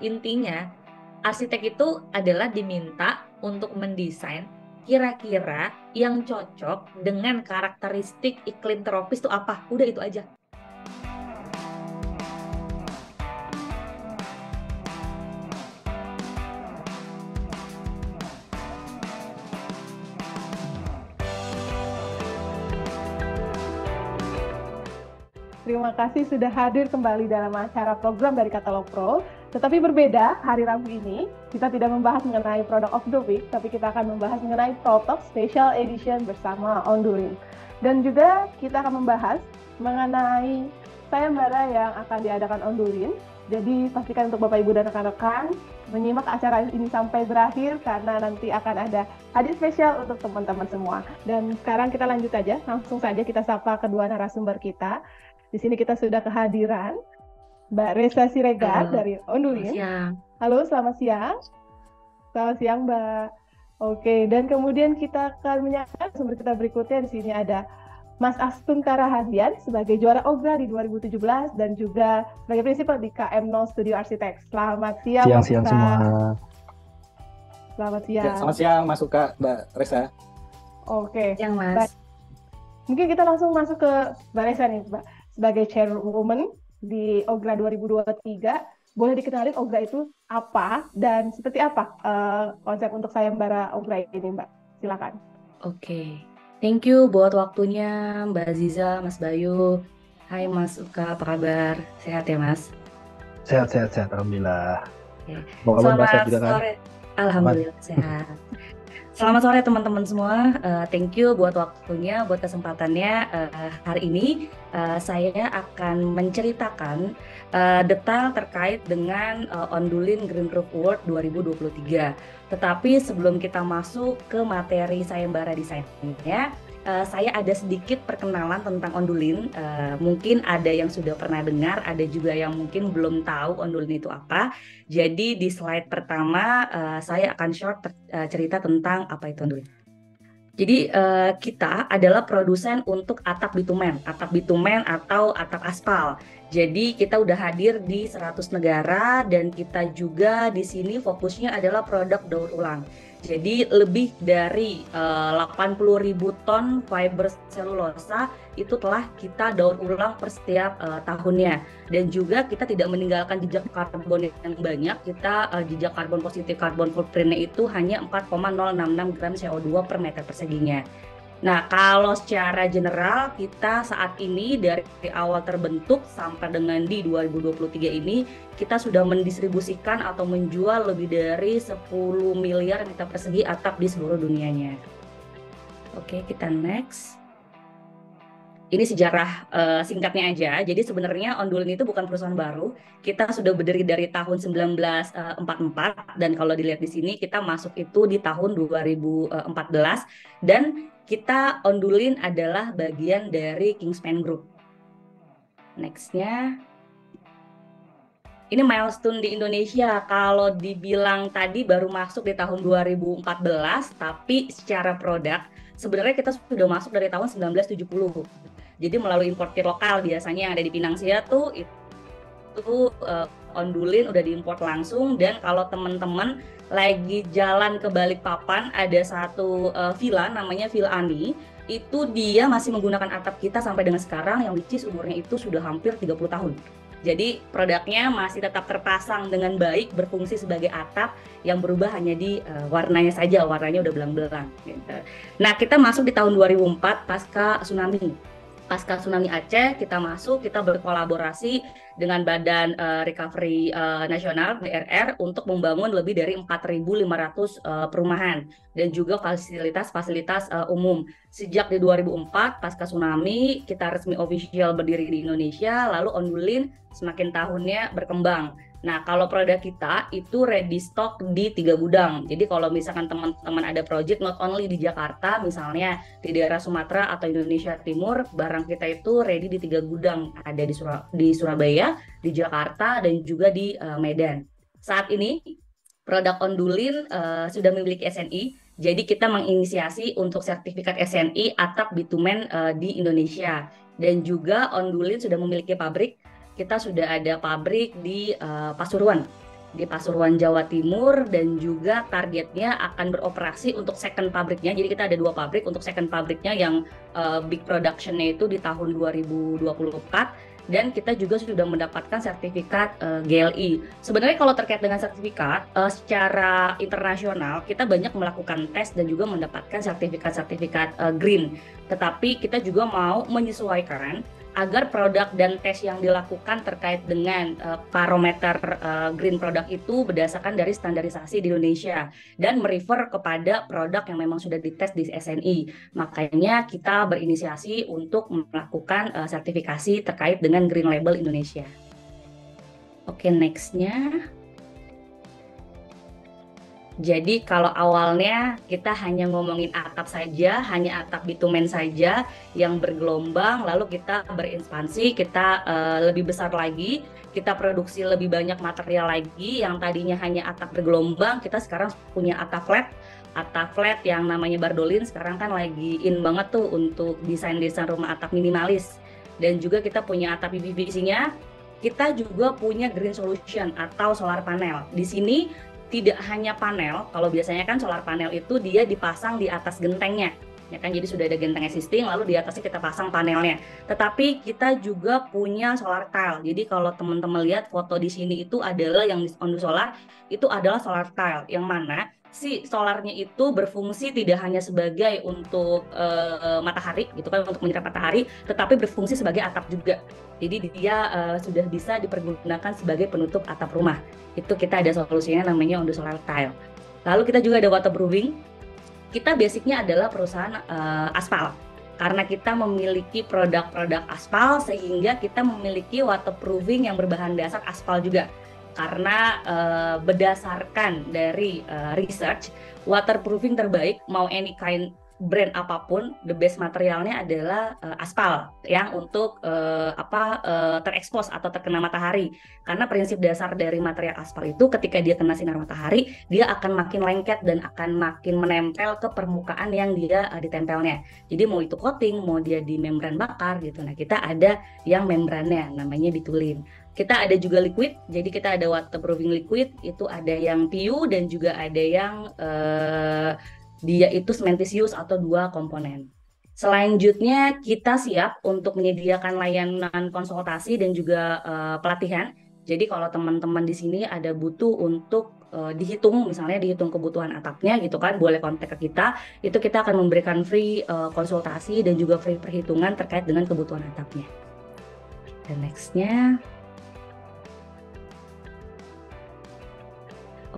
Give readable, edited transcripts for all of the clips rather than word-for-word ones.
intinya arsitek itu adalah diminta untuk mendesain kira-kira yang cocok dengan karakteristik iklim tropis itu apa. Udah itu aja. Terima kasih sudah hadir kembali dalam acara program dari Katalog Pro. Tetapi berbeda, hari Rabu ini kita tidak membahas mengenai Product of the Week, tapi kita akan membahas mengenai Pro Talk Special Edition bersama Ondulin. Dan juga kita akan membahas mengenai sayembara yang akan diadakan Ondulin. Jadi pastikan untuk Bapak Ibu dan rekan-rekan menyimak acara ini sampai berakhir karena nanti akan ada hadiah spesial untuk teman-teman semua. Dan sekarang kita lanjut aja, langsung saja kita sapa kedua narasumber kita. Di sini kita sudah kehadiran Mbak Reza Siregar dari Ondulin. Halo, selamat siang. Selamat siang, Mbak. Oke, dan kemudian kita akan menyapa sumber kita berikutnya. Di sini ada Mas Astun Karahadian sebagai juara OGRA di 2017 dan juga sebagai prinsipal di KM0 Studio Architect. Selamat siang, siang semua. Selamat siang. Ya, selamat siang, Mas Uka, Mbak Reza. Oke, siang, Mas. Mungkin kita langsung masuk ke Mbak Reza nih, Mbak. Sebagai chairwoman di OGRA 2023, boleh dikenalin OGRA itu apa dan seperti apa konsep untuk sayembara OGRA ini, Mbak? Silakan. Oke. Thank you buat waktunya Mbak Aziza, Mas Bayu. Hai Mas Uka, apa kabar? Sehat ya Mas? Sehat, Alhamdulillah. Oke. Selamat juga, kan? Sore. Alhamdulillah sehat. Selamat sore teman-teman semua. Thank you buat waktunya, buat kesempatannya. Hari ini saya akan menceritakan detail terkait dengan Ondulin Green Roof Award 2023. Tetapi sebelum kita masuk ke materi sayembara desainnya, saya ada sedikit perkenalan tentang Ondulin. Mungkin ada yang sudah pernah dengar, ada juga yang mungkin belum tahu Ondulin itu apa. Jadi di slide pertama saya akan cerita tentang apa itu Ondulin. Jadi kita adalah produsen untuk atap bitumen atau atap aspal. Jadi kita udah hadir di 100 negara dan kita juga di sini fokusnya adalah produk daur ulang. Jadi lebih dari 80.000 ton fiber selulosa itu telah kita daur ulang per setiap tahunnya. Dan juga kita tidak meninggalkan jejak karbon yang banyak. Kita jejak karbon positif, karbon footprint-nya itu hanya 4,066 gram CO2 per meter perseginya. Nah, kalau secara general kita saat ini dari awal terbentuk sampai dengan di 2023 ini kita sudah mendistribusikan atau menjual lebih dari 10 miliar meter persegi atap di seluruh dunianya. Oke, kita next. Ini sejarah singkatnya aja. Jadi sebenarnya Ondulin itu bukan perusahaan baru. Kita sudah berdiri dari tahun 1944 dan kalau dilihat di sini kita masuk itu di tahun 2014 dan kita Ondulin adalah bagian dari Kingspan Group. Next-nya. Ini milestone di Indonesia. Kalau dibilang tadi baru masuk di tahun 2014, tapi secara produk sebenarnya kita sudah masuk dari tahun 1970. Jadi melalui importir lokal biasanya yang ada di Pinang Sia tuh itu Ondulin udah diimpor langsung. Dan kalau teman-teman lagi jalan ke Balikpapan ada satu villa namanya Villa Ani, itu dia masih menggunakan atap kita sampai dengan sekarang yang which is umurnya itu sudah hampir 30 tahun. Jadi produknya masih tetap terpasang dengan baik, berfungsi sebagai atap, yang berubah hanya di warnanya saja, warnanya udah belang-belang gitu. Nah, kita masuk di tahun 2004 pasca tsunami Aceh, kita berkolaborasi dengan Badan Recovery Nasional BRR untuk membangun lebih dari 4.500 perumahan dan juga fasilitas umum. Sejak di 2004 pasca tsunami kita resmi official berdiri di Indonesia, lalu Ondulin semakin tahunnya berkembang. Nah, kalau produk kita itu ready stock di 3 gudang. Jadi kalau misalkan teman-teman ada project not only di Jakarta, misalnya di daerah Sumatera atau Indonesia Timur, barang kita itu ready di 3 gudang. Ada di Surabaya, di Jakarta, dan juga di Medan. Saat ini produk Ondulin sudah memiliki SNI. Jadi kita menginisiasi untuk sertifikat SNI atap bitumen di Indonesia. Dan juga Ondulin sudah memiliki pabrik. Kita sudah ada pabrik di Pasuruan. di Pasuruan, Jawa Timur, dan juga targetnya akan beroperasi untuk second pabriknya. Jadi kita ada 2 pabrik. Untuk second pabriknya yang big production-nya itu di tahun 2024, dan kita juga sudah mendapatkan sertifikat GLI. Sebenarnya kalau terkait dengan sertifikat, secara internasional kita banyak melakukan tes dan juga mendapatkan sertifikat-sertifikat green. Tetapi kita juga mau menyesuaikan agar produk dan tes yang dilakukan terkait dengan parameter green product itu berdasarkan dari standarisasi di Indonesia dan merefer kepada produk yang memang sudah dites di SNI. Makanya kita berinisiasi untuk melakukan sertifikasi terkait dengan Green Label Indonesia. Oke, next-nya. Jadi kalau awalnya kita hanya ngomongin atap saja, hanya atap bitumen saja yang bergelombang, lalu kita berekspansi, kita lebih besar lagi, kita produksi lebih banyak material lagi, yang tadinya hanya atap bergelombang, kita sekarang punya atap flat yang namanya Bardolin, sekarang kan lagi in banget tuh untuk desain-desain rumah atap minimalis. Dan juga kita punya atap PVC-nya, kita juga punya green solution atau solar panel. Di sini tidak hanya panel, kalau biasanya kan solar panel itu dia dipasang di atas gentengnya, ya kan, jadi sudah ada genteng existing, lalu di atasnya kita pasang panelnya. Tetapi kita juga punya solar tile. Jadi kalau teman-teman lihat foto di sini itu adalah yang on the solar, itu adalah solar tile, yang mana si solarnya itu berfungsi tidak hanya sebagai untuk matahari, gitu kan, untuk menyerap matahari, tetapi berfungsi sebagai atap juga. Jadi dia sudah bisa dipergunakan sebagai penutup atap rumah. Itu kita ada solusinya namanya on the solar tile. Lalu kita juga ada waterproofing. Kita basicnya adalah perusahaan aspal. Karena kita memiliki produk-produk aspal, sehingga kita memiliki waterproofing yang berbahan dasar aspal juga. Karena berdasarkan dari research, waterproofing terbaik mau any kind brand apapun, the best materialnya adalah aspal yang untuk terekspos atau terkena matahari. Karena prinsip dasar dari material aspal itu ketika dia kena sinar matahari, dia akan makin lengket dan akan makin menempel ke permukaan yang dia ditempelnya. Jadi mau itu coating, mau dia di membran bakar gitu. Nah, kita ada yang membrannya namanya Bitulin. Kita ada juga liquid, jadi kita ada waterproofing liquid, itu ada yang PU dan juga ada yang dia itu cementitious atau 2 komponen. Selanjutnya kita siap untuk menyediakan layanan konsultasi dan juga pelatihan. Jadi kalau teman-teman di sini ada butuh untuk dihitung, misalnya dihitung kebutuhan atapnya gitu kan, boleh kontak ke kita. Itu kita akan memberikan free konsultasi dan juga free perhitungan terkait dengan kebutuhan atapnya. Dan next-nya.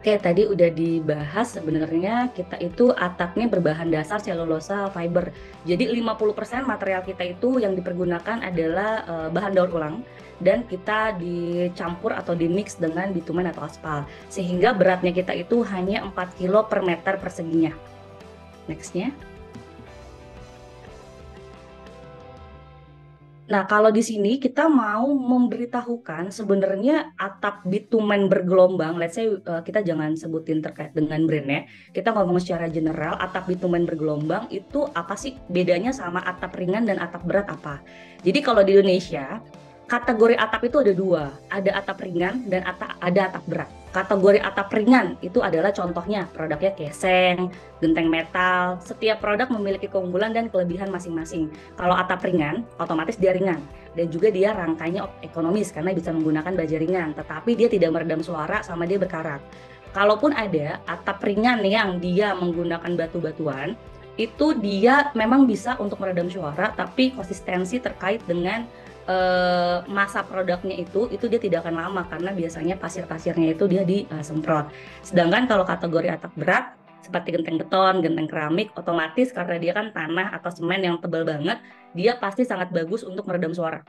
Oke, tadi udah dibahas sebenarnya kita itu atapnya berbahan dasar selulosa fiber. Jadi 50% material kita itu yang dipergunakan adalah bahan daur ulang dan kita dicampur atau dimix dengan bitumen atau aspal. Sehingga beratnya kita itu hanya 4 kilo per meter perseginya. Next-nya. Nah, kalau di sini kita mau memberitahukan sebenarnya atap bitumen bergelombang, let's say kita jangan sebutin terkait dengan brandnya, kita ngomong secara general, atap bitumen bergelombang itu apa sih bedanya sama atap ringan dan atap berat apa? Jadi kalau di Indonesia, kategori atap itu ada 2, ada atap ringan dan ada atap berat. Kategori atap ringan itu adalah contohnya produknya keseng, genteng metal, setiap produk memiliki keunggulan dan kelebihan masing-masing. Kalau atap ringan, otomatis dia ringan dan juga dia rangkainya ekonomis karena bisa menggunakan baja ringan, tetapi dia tidak meredam suara sama dia berkarat. Kalaupun ada atap ringan yang dia menggunakan batu-batuan, itu dia memang bisa untuk meredam suara, tapi konsistensi terkait dengan masa produknya itu dia tidak akan lama karena biasanya pasir-pasirnya itu dia disemprot. Sedangkan kalau kategori atap berat seperti genteng beton, genteng keramik, otomatis karena dia kan tanah atau semen yang tebal banget, dia pasti sangat bagus untuk meredam suara.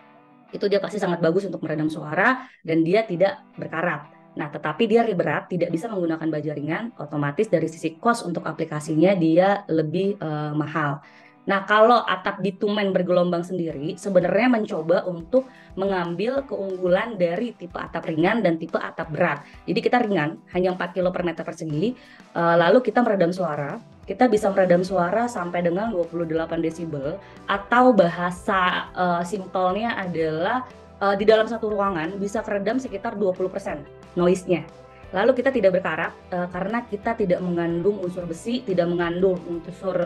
Dia pasti sangat bagus untuk meredam suara dan dia tidak berkarat. Nah, tetapi dia berat, tidak bisa menggunakan baja ringan, otomatis dari sisi cost untuk aplikasinya dia lebih mahal. Nah, kalau atap bitumen bergelombang sendiri sebenarnya mencoba untuk mengambil keunggulan dari tipe atap ringan dan tipe atap berat. Jadi kita ringan, hanya 4 kilo per meter persegi, lalu kita meredam suara. Kita bisa meredam suara sampai dengan 28 desibel, atau bahasa simpelnya adalah di dalam satu ruangan bisa keredam sekitar 20% noise-nya. Lalu kita tidak berkarat karena kita tidak mengandung unsur besi, tidak mengandung unsur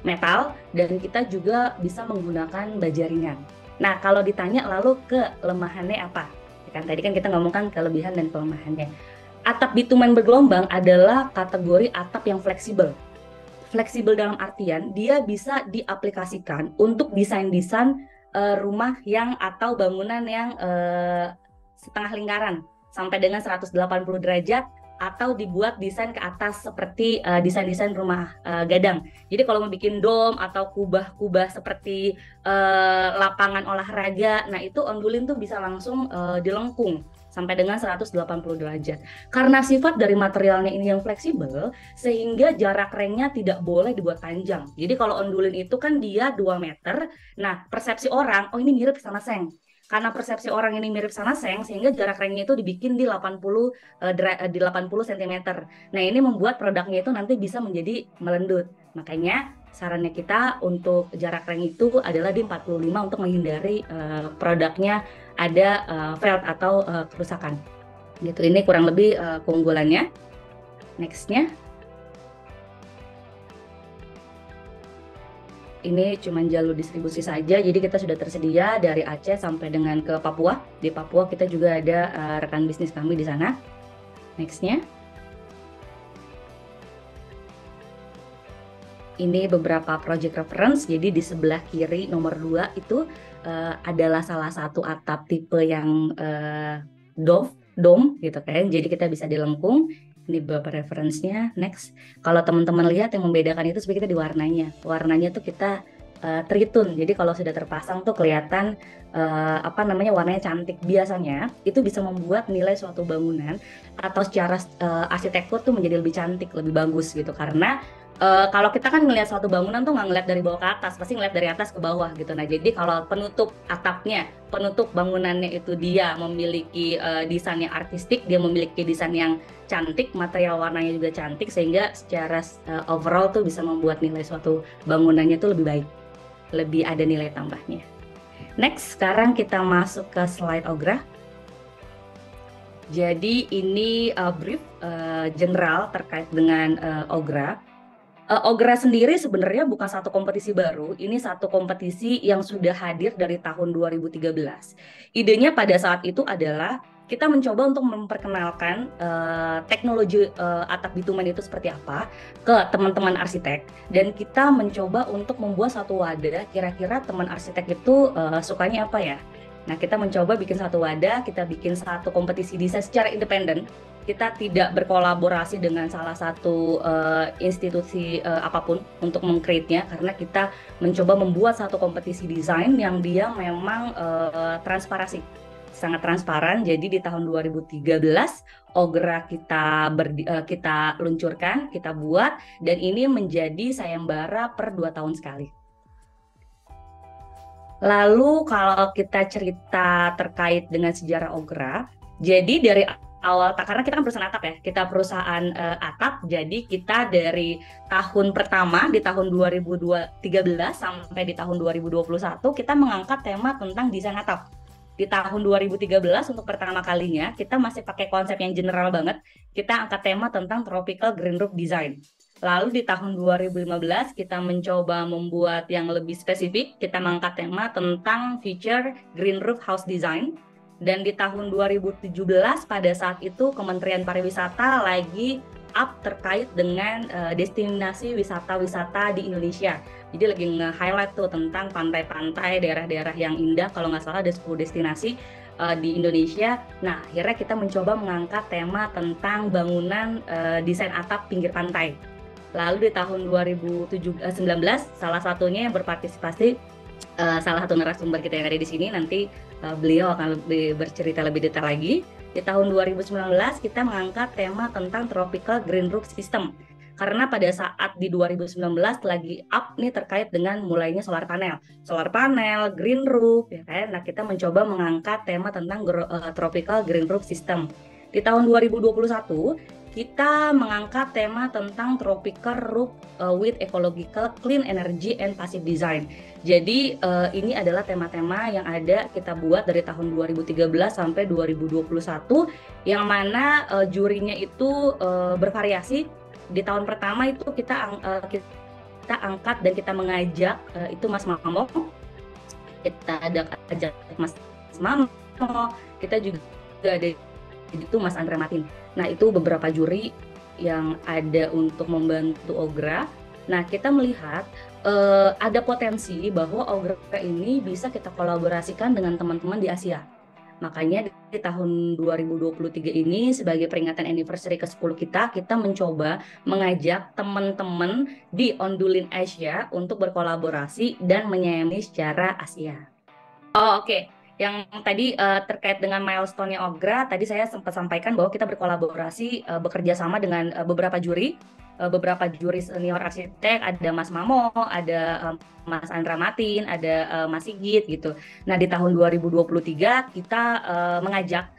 metal, dan kita juga bisa menggunakan baja ringan. Nah, kalau ditanya lalu kelemahannya apa? Tadi kan kita ngomongkan kelebihan dan kelemahannya. Atap bitumen bergelombang adalah kategori atap yang fleksibel. Fleksibel dalam artian dia bisa diaplikasikan untuk desain-desain rumah yang atau bangunan yang setengah lingkaran sampai dengan 180 derajat, atau dibuat desain ke atas seperti desain-desain rumah gadang. Jadi kalau mau bikin dom atau kubah-kubah seperti lapangan olahraga, nah itu ondulin tuh bisa langsung dilengkung sampai dengan 180 derajat. Karena sifat dari materialnya ini yang fleksibel, sehingga jarak rengnya tidak boleh dibuat panjang. Jadi kalau ondulin itu kan dia 2 meter, nah persepsi orang, oh ini mirip sama seng. Karena persepsi orang ini mirip sama seng, sehingga jarak rengnya itu dibikin di 80 cm. Nah ini membuat produknya itu nanti bisa menjadi melendut. Makanya sarannya kita untuk jarak reng itu adalah di 45 untuk menghindari produknya ada failed atau kerusakan. Gitu. Ini kurang lebih keunggulannya. Nextnya. Ini cuma jalur distribusi saja, jadi kita sudah tersedia dari Aceh sampai dengan ke Papua. Di Papua kita juga ada rekan bisnis kami di sana. Nextnya. Ini beberapa project reference, jadi di sebelah kiri nomor 2 itu adalah salah satu atap tipe yang dome gitu kan, jadi kita bisa dilengkung. Ini beberapa referensinya. Next, kalau teman-teman lihat yang membedakan itu sebenarnya kita di warnanya tuh kita tritun, jadi kalau sudah terpasang tuh kelihatan warnanya cantik. Biasanya itu bisa membuat nilai suatu bangunan atau secara arsitektur tuh menjadi lebih cantik, lebih bagus gitu, karena kalau kita kan ngelihat suatu bangunan tuh nggak ngeliat dari bawah ke atas, pasti ngeliat dari atas ke bawah gitu. Nah jadi kalau penutup atapnya, penutup bangunannya itu dia memiliki desain yang artistik, dia memiliki desain yang cantik, material warnanya juga cantik, sehingga secara overall tuh bisa membuat nilai suatu bangunannya tuh lebih baik, lebih ada nilai tambahnya. Next, sekarang kita masuk ke slide Ogra. Jadi ini brief general terkait dengan Ogra. Ogra sendiri sebenarnya bukan satu kompetisi baru, ini satu kompetisi yang sudah hadir dari tahun 2013. Idenya pada saat itu adalah kita mencoba untuk memperkenalkan teknologi atap bitumen itu seperti apa ke teman-teman arsitek, dan kita mencoba untuk membuat satu wadah, kira-kira teman arsitek itu sukanya apa ya. Nah kita mencoba bikin satu wadah, kita bikin satu kompetisi desain secara independen. Kita tidak berkolaborasi dengan salah satu institusi apapun untuk meng-create-nya, karena kita mencoba membuat satu kompetisi desain yang dia memang transparansi, sangat transparan. Jadi di tahun 2013 Ogra kita luncurkan, kita buat, dan ini menjadi sayembara per 2 tahun sekali. Lalu kalau kita cerita terkait dengan sejarah Ogra, jadi dari awal, karena kita kan perusahaan atap ya, kita perusahaan atap, jadi kita dari tahun pertama di tahun 2013 sampai di tahun 2021 kita mengangkat tema tentang desain atap. Di tahun 2013 untuk pertama kalinya kita masih pakai konsep yang general banget, kita angkat tema tentang tropical green roof design. Lalu di tahun 2015 kita mencoba membuat yang lebih spesifik, kita mengangkat tema tentang future green roof house design. Dan di tahun 2017 pada saat itu Kementerian Pariwisata lagi up terkait dengan destinasi wisata-wisata di Indonesia. Jadi lagi nge-highlight tuh tentang pantai-pantai, daerah-daerah yang indah, kalau nggak salah ada 10 destinasi di Indonesia. Nah akhirnya kita mencoba mengangkat tema tentang bangunan desain atap pinggir pantai. Lalu di tahun 2019 salah satunya yang berpartisipasi salah satu narasumber kita yang ada di sini, nanti beliau akan bercerita lebih detail lagi. Di tahun 2019 kita mengangkat tema tentang tropical green roof system, karena pada saat di 2019 lagi up nih terkait dengan mulainya solar panel, green roof ya kan. Nah kita mencoba mengangkat tema tentang tropical green roof system. Di tahun 2021 kita mengangkat tema tentang tropical roof with ecological clean energy and passive design. Jadi ini adalah tema-tema yang ada kita buat dari tahun 2013 sampai 2021, yang mana jurinya itu bervariasi. Di tahun pertama itu kita angkat dan kita mengajak itu Mas Mamo, kita ajak Mas Mamo, kita juga ada itu Mas Andre Martin. Nah, itu beberapa juri yang ada untuk membantu OGRA. Nah, kita melihat ada potensi bahwa OGRA ini bisa kita kolaborasikan dengan teman-teman di Asia. Makanya di tahun 2023 ini sebagai peringatan anniversary ke-10 kita mencoba mengajak teman-teman di Ondulin Asia untuk berkolaborasi dan menyayangi secara Asia. Oke. Yang tadi terkait dengan milestone-nya OGRA, tadi saya sempat sampaikan bahwa kita berkolaborasi bekerja sama dengan beberapa juri senior arsitek, ada Mas Mamo, ada Mas Andra Matin, ada Mas Sigit gitu. Nah, di tahun 2023 kita mengajak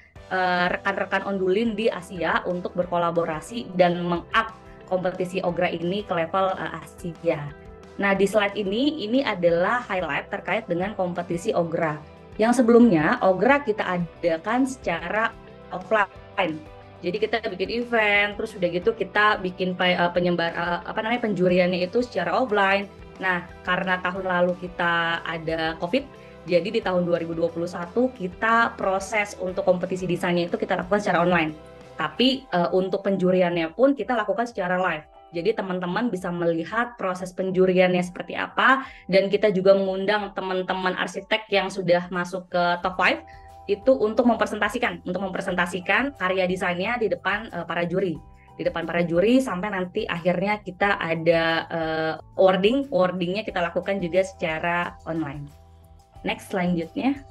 rekan-rekan Ondulin di Asia untuk berkolaborasi dan meng-up kompetisi OGRA ini ke level Asia. Nah, di slide ini adalah highlight terkait dengan kompetisi OGRA. Yang sebelumnya OGRA kita adakan secara offline. Jadi kita bikin event, terus udah gitu kita bikin penjuriannya itu secara offline. Nah, karena tahun lalu kita ada COVID, jadi di tahun 2021 kita proses untuk kompetisi desainnya itu kita lakukan secara online. Tapi untuk penjuriannya pun kita lakukan secara live. Jadi teman-teman bisa melihat proses penjuriannya seperti apa, dan kita juga mengundang teman-teman arsitek yang sudah masuk ke top 5 itu untuk mempresentasikan karya desainnya di depan para juri, sampai nanti akhirnya kita ada awardingnya kita lakukan juga secara online. Next, selanjutnya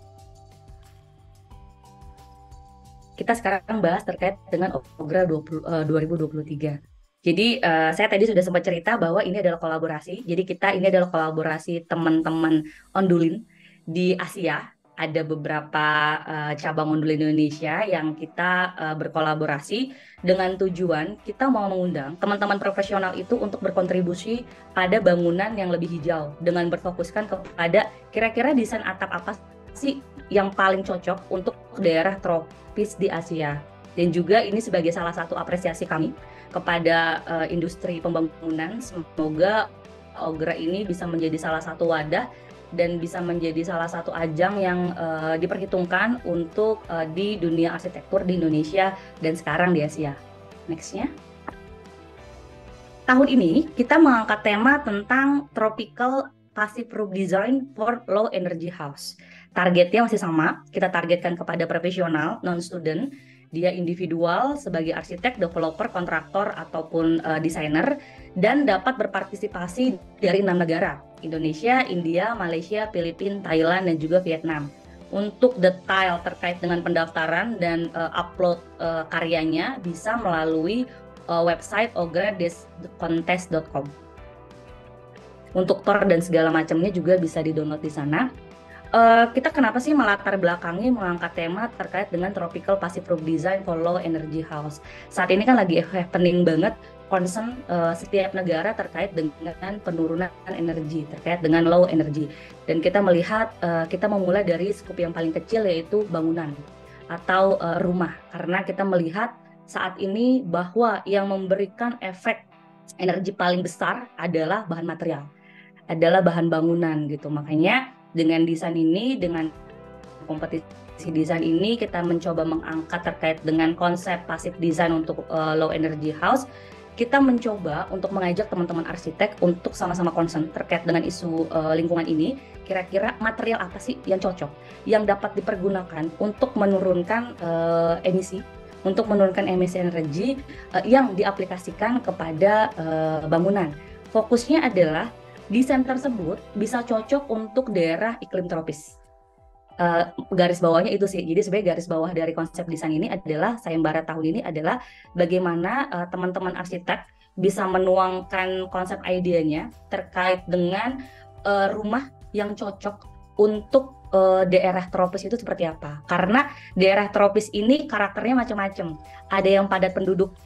kita sekarang bahas terkait dengan OGRA 2023. Jadi saya tadi sudah sempat cerita bahwa ini adalah kolaborasi. Jadi ini adalah kolaborasi teman-teman Ondulin di Asia. Ada beberapa cabang Ondulin Indonesia yang kita berkolaborasi dengan tujuan kita mau mengundang teman-teman profesional itu untuk berkontribusi pada bangunan yang lebih hijau, dengan berfokuskan kepada kira-kira desain atap apa sih yang paling cocok untuk daerah tropis di Asia. Dan juga ini sebagai salah satu apresiasi kami kepada industri pembangunan. Semoga OGRA ini bisa menjadi salah satu wadah dan bisa menjadi salah satu ajang yang diperhitungkan untuk di dunia arsitektur di Indonesia dan sekarang di Asia. Next-nya. Tahun ini kita mengangkat tema tentang Tropical Passive Roof Design for Low Energy House. Targetnya masih sama, kita targetkan kepada profesional, non-student, dia individual sebagai arsitek, developer, kontraktor, ataupun desainer, dan dapat berpartisipasi dari 6 negara, Indonesia, India, Malaysia, Filipina, Thailand, dan juga Vietnam. Untuk detail terkait dengan pendaftaran dan upload karyanya bisa melalui website ogra-contest.com. Untuk tour dan segala macamnya juga bisa di-download di sana. Kita kenapa sih melatar belakangi mengangkat tema terkait dengan Tropical Passive Roof Design for Low Energy House. Saat ini kan lagi happening banget concern setiap negara terkait dengan penurunan energi, terkait dengan low energy. Dan kita melihat kita memulai dari skup yang paling kecil, yaitu bangunan atau rumah. Karena kita melihat saat ini bahwa yang memberikan efek energi paling besar adalah bahan material, adalah bahan bangunan gitu. Makanya dengan desain ini, dengan kompetisi desain ini, kita mencoba mengangkat terkait dengan konsep passive design untuk low energy house. Kita mencoba untuk mengajak teman-teman arsitek untuk sama-sama concern terkait dengan isu lingkungan ini. Kira-kira material apa sih yang cocok, yang dapat dipergunakan untuk menurunkan emisi energi yang diaplikasikan kepada bangunan. Fokusnya adalah desain tersebut bisa cocok untuk daerah iklim tropis. Garis bawahnya itu sih. Jadi sebenarnya garis bawah dari konsep desain ini adalah sayembara tahun ini adalah bagaimana teman-teman arsitek bisa menuangkan konsep idenya terkait dengan rumah yang cocok untuk daerah tropis itu seperti apa. Karena daerah tropis ini karakternya macam-macam. Ada yang padat penduduk,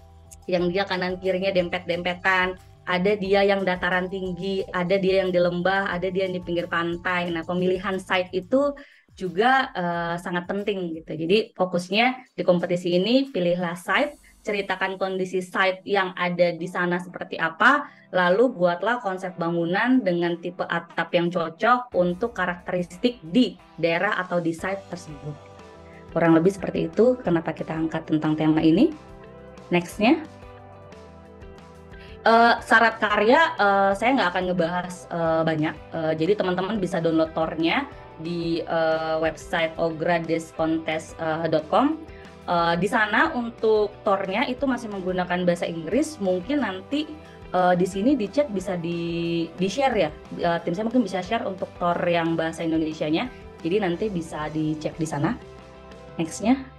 yang dia kanan kirinya dempet-dempetan, ada dia yang dataran tinggi, ada dia yang di lembah, ada dia yang di pinggir pantai. Nah, pemilihan site itu juga sangat penting gitu. Jadi fokusnya di kompetisi ini, pilihlah site, ceritakan kondisi site yang ada di sana seperti apa, lalu buatlah konsep bangunan dengan tipe atap yang cocok untuk karakteristik di daerah atau di site tersebut. Kurang lebih seperti itu kenapa kita angkat tentang tema ini. Next-nya. Syarat karya saya nggak akan ngebahas banyak, jadi teman-teman bisa download tornya di website ogradescontest.com. Di sana untuk tornya itu masih menggunakan bahasa Inggris, mungkin nanti di sini di chat bisa di share ya, tim saya mungkin bisa share untuk tor yang bahasa Indonesianya, jadi nanti bisa dicek di sana. Next-nya.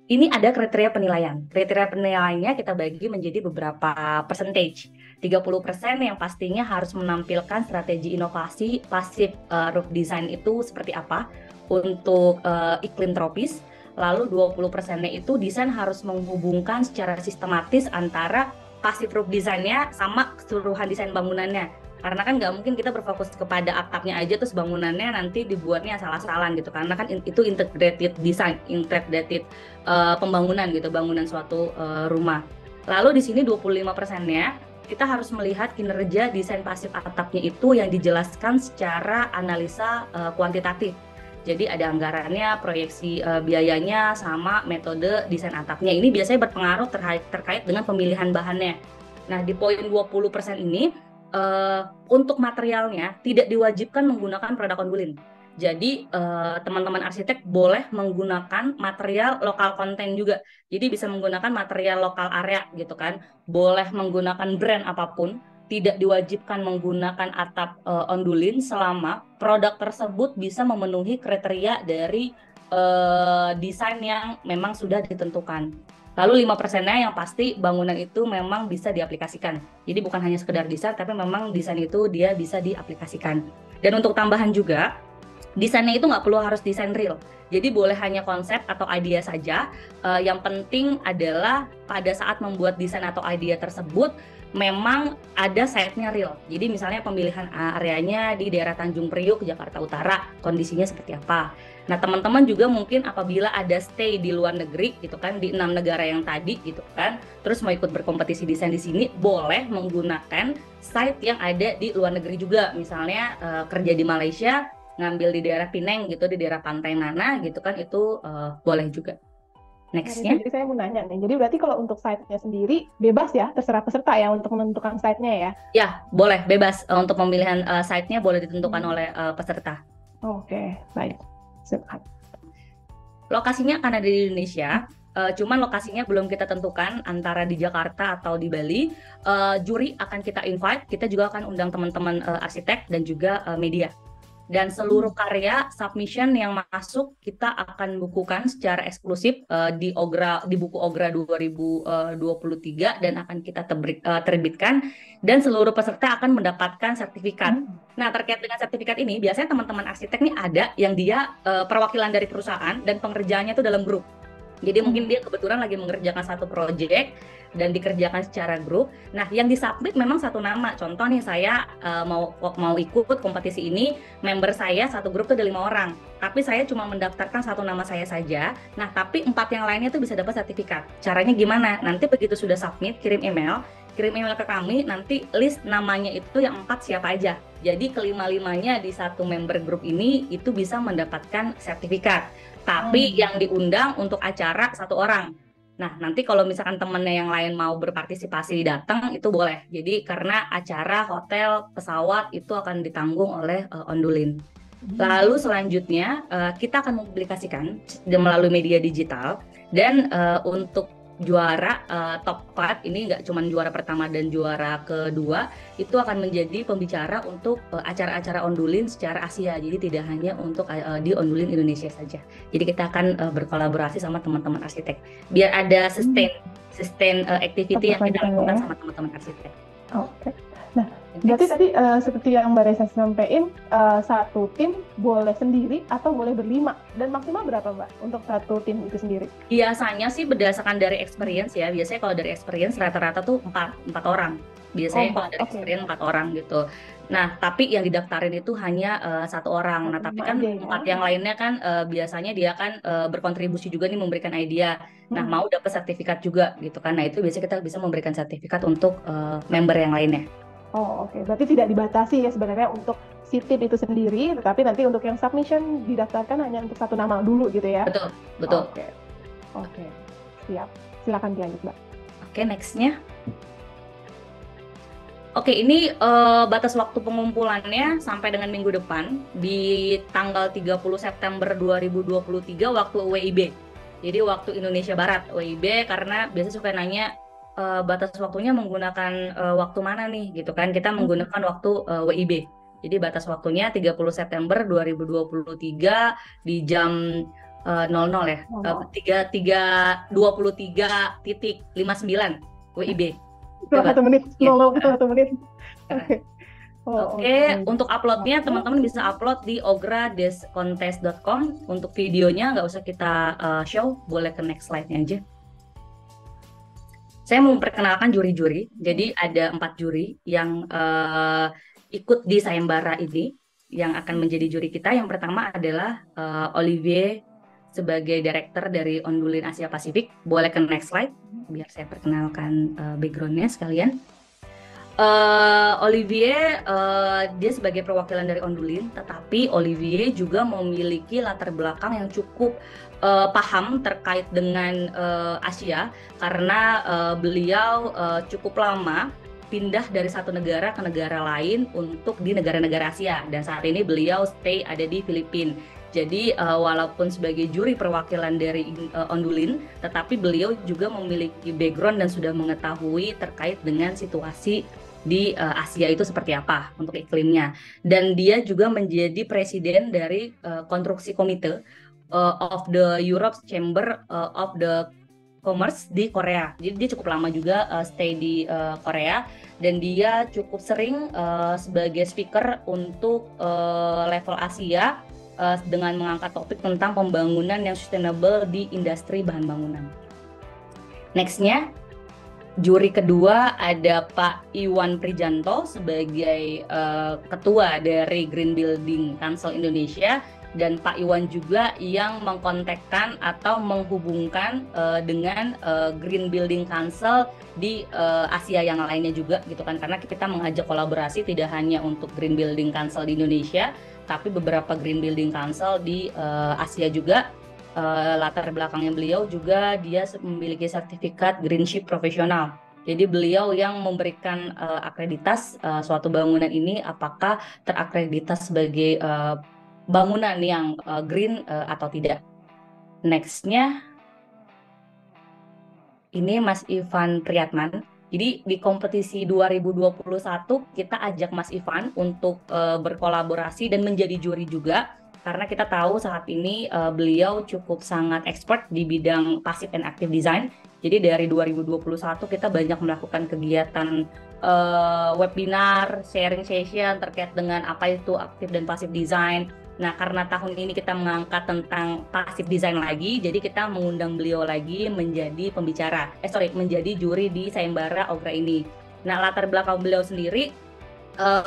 Ini ada kriteria penilaian. Kriteria penilaiannya kita bagi menjadi beberapa percentage. 30% yang pastinya harus menampilkan strategi inovasi pasif roof design itu seperti apa untuk iklim tropis. Lalu 20%-nya itu desain harus menghubungkan secara sistematis antara pasif roof design-nya sama keseluruhan desain bangunannya. Karena kan nggak mungkin kita berfokus kepada atapnya aja terus bangunannya nanti dibuatnya salah-salahan gitu, karena kan itu integrated design, integrated pembangunan gitu, bangunan suatu rumah. Lalu di sini 25%-nya kita harus melihat kinerja desain pasif atapnya itu yang dijelaskan secara analisa kuantitatif. Jadi ada anggarannya, proyeksi biayanya, sama metode desain atapnya. Ini biasanya berpengaruh terkait dengan pemilihan bahannya. Nah, di poin 20% ini untuk materialnya tidak diwajibkan menggunakan produk Ondulin. Jadi teman-teman arsitek boleh menggunakan material lokal konten juga. Jadi bisa menggunakan material lokal area gitu kan. Boleh menggunakan brand apapun. Tidak diwajibkan menggunakan atap Ondulin selama produk tersebut bisa memenuhi kriteria dari desain yang memang sudah ditentukan. Lalu 5%-nya yang pasti bangunan itu memang bisa diaplikasikan. Jadi bukan hanya sekedar desain, tapi memang desain itu dia bisa diaplikasikan. Dan untuk tambahan juga, desainnya itu nggak perlu harus desain real. Jadi boleh hanya konsep atau idea saja. Yang penting adalah pada saat membuat desain atau idea tersebut, memang ada site-nya real. Jadi misalnya pemilihan areanya di daerah Tanjung Priuk, Jakarta Utara, kondisinya seperti apa. Nah, teman-teman juga mungkin apabila ada stay di luar negeri gitu kan, di 6 negara yang tadi gitu kan, terus mau ikut berkompetisi desain di sini, boleh menggunakan site yang ada di luar negeri juga. Misalnya kerja di Malaysia, ngambil di daerah Penang gitu, di daerah Pantai Nana gitu kan, itu boleh juga. Next-nya. Jadi saya mau nanya nih, jadi berarti kalau untuk site-nya sendiri bebas ya, terserah peserta ya untuk menentukan site-nya ya? Ya, boleh, bebas untuk pemilihan site-nya boleh ditentukan oleh peserta. Oke, baik. Lokasinya akan ada di Indonesia, cuman lokasinya belum kita tentukan antara di Jakarta atau di Bali. Juri akan kita invite, kita juga akan undang teman-teman arsitek dan juga media. Dan seluruh karya submission yang masuk kita akan bukukan secara eksklusif di buku Ogra 2023 dan akan kita terbitkan, dan seluruh peserta akan mendapatkan sertifikat. Nah, terkait dengan sertifikat ini biasanya teman-teman arsitek nih ada yang dia perwakilan dari perusahaan dan pengerjaannya itu dalam grup. Jadi mungkin dia kebetulan lagi mengerjakan satu proyek dan dikerjakan secara grup. Nah, yang disubmit memang satu nama. Contoh nih, saya mau ikut kompetisi ini, member saya satu grup tuh ada 5 orang. Tapi saya cuma mendaftarkan satu nama saya saja. Nah, tapi 4 yang lainnya tuh bisa dapat sertifikat. Caranya gimana? Nanti begitu sudah submit, kirim email ke kami, nanti list namanya itu yang 4 siapa aja. Jadi kelima-limanya di satu member grup ini itu bisa mendapatkan sertifikat. Tapi yang diundang untuk acara satu orang. Nah, nanti kalau misalkan temennya yang lain mau berpartisipasi datang, itu boleh. Jadi karena acara, hotel, pesawat itu akan ditanggung oleh Ondulin. Lalu selanjutnya kita akan mempublikasikan melalui media digital. Dan untuk juara top 5 ini nggak cuma juara pertama dan juara kedua, itu akan menjadi pembicara untuk acara-acara Ondulin secara Asia. Jadi tidak hanya untuk di Ondulin Indonesia saja. Jadi kita akan berkolaborasi sama teman-teman arsitek biar ada sustain activity yang kita lakukan sama teman-teman arsitek. Oke. Nah, Berarti Next. tadi seperti yang Mbak Reza sampaikan, satu tim boleh sendiri atau boleh berlima. Dan maksimal berapa Mbak untuk satu tim itu sendiri? Biasanya sih berdasarkan dari experience ya. Biasanya kalau dari experience rata-rata tuh empat orang. Biasanya kalau dari experience 4 orang gitu. Nah, tapi yang didaftarin itu hanya 1 orang. Nah, tapi kan Aja ya. 4 yang lainnya kan biasanya dia kan berkontribusi juga nih memberikan idea. Nah, mau dapat sertifikat juga gitu kan. Nah, itu biasanya kita bisa memberikan sertifikat untuk member yang lainnya. Oh, oke. Berarti tidak dibatasi ya sebenarnya untuk si tim itu sendiri, tetapi nanti untuk yang submission didaftarkan hanya untuk satu nama dulu gitu ya? Betul, betul. Oke. Siap. Silakan dilanjut, Mbak. Oke, nextnya. Oke, ini batas waktu pengumpulannya sampai dengan minggu depan di tanggal 30 September 2023 waktu WIB. Jadi waktu Indonesia Barat WIB, karena biasa suka nanya batas waktunya menggunakan waktu mana nih gitu kan. Kita menggunakan waktu WIB. Jadi batas waktunya 30 September 2023 di jam 00 ya. 23.59 WIB. 1 menit, 1 menit. Oke. Oke, untuk uploadnya teman-teman bisa upload di ogra-contest.com. Untuk videonya nggak usah kita show, boleh ke next slide-nya aja. Saya mau memperkenalkan juri-juri. Jadi ada 4 juri yang ikut di sayembara ini yang akan menjadi juri kita. Yang pertama adalah Olivier sebagai director dari Ondulin Asia Pasifik. Boleh ke next slide biar saya perkenalkan background-nya sekalian. Olivier dia sebagai perwakilan dari Ondulin, tetapi Olivier juga memiliki latar belakang yang cukup paham terkait dengan Asia, karena beliau cukup lama pindah dari satu negara ke negara lain untuk di negara-negara Asia, dan saat ini beliau stay ada di Filipina. Jadi walaupun sebagai juri perwakilan dari Ondulin, tetapi beliau juga memiliki background dan sudah mengetahui terkait dengan situasi di Asia itu seperti apa untuk iklimnya. Dan dia juga menjadi presiden dari konstruksi komite of the Europe Chamber of the Commerce di Korea. Jadi dia cukup lama juga stay di Korea, dan dia cukup sering sebagai speaker untuk level Asia dengan mengangkat topik tentang pembangunan yang sustainable di industri bahan bangunan. Nextnya, juri kedua ada Pak Iwan Prijanto sebagai ketua dari Green Building Council Indonesia, dan Pak Iwan juga yang mengkontakkan atau menghubungkan dengan Green Building Council di Asia yang lainnya juga gitu kan, karena kita mengajak kolaborasi tidak hanya untuk Green Building Council di Indonesia, tapi beberapa Green Building Council di Asia juga. Latar belakangnya beliau juga dia memiliki sertifikat Greenship profesional. Jadi beliau yang memberikan akreditas suatu bangunan ini apakah terakreditas sebagai bangunan yang green atau tidak. Nextnya, ini Mas Ivan Priyatman. Jadi di kompetisi 2021 kita ajak Mas Ivan untuk berkolaborasi dan menjadi juri juga, karena kita tahu saat ini beliau cukup sangat expert di bidang passive and active design. Jadi dari 2021 kita banyak melakukan kegiatan webinar, sharing session terkait dengan apa itu active dan passive design. Nah, karena tahun ini kita mengangkat tentang passive design lagi, jadi kita mengundang beliau lagi menjadi menjadi juri di sayembara OGRA ini. Nah, latar belakang beliau sendiri,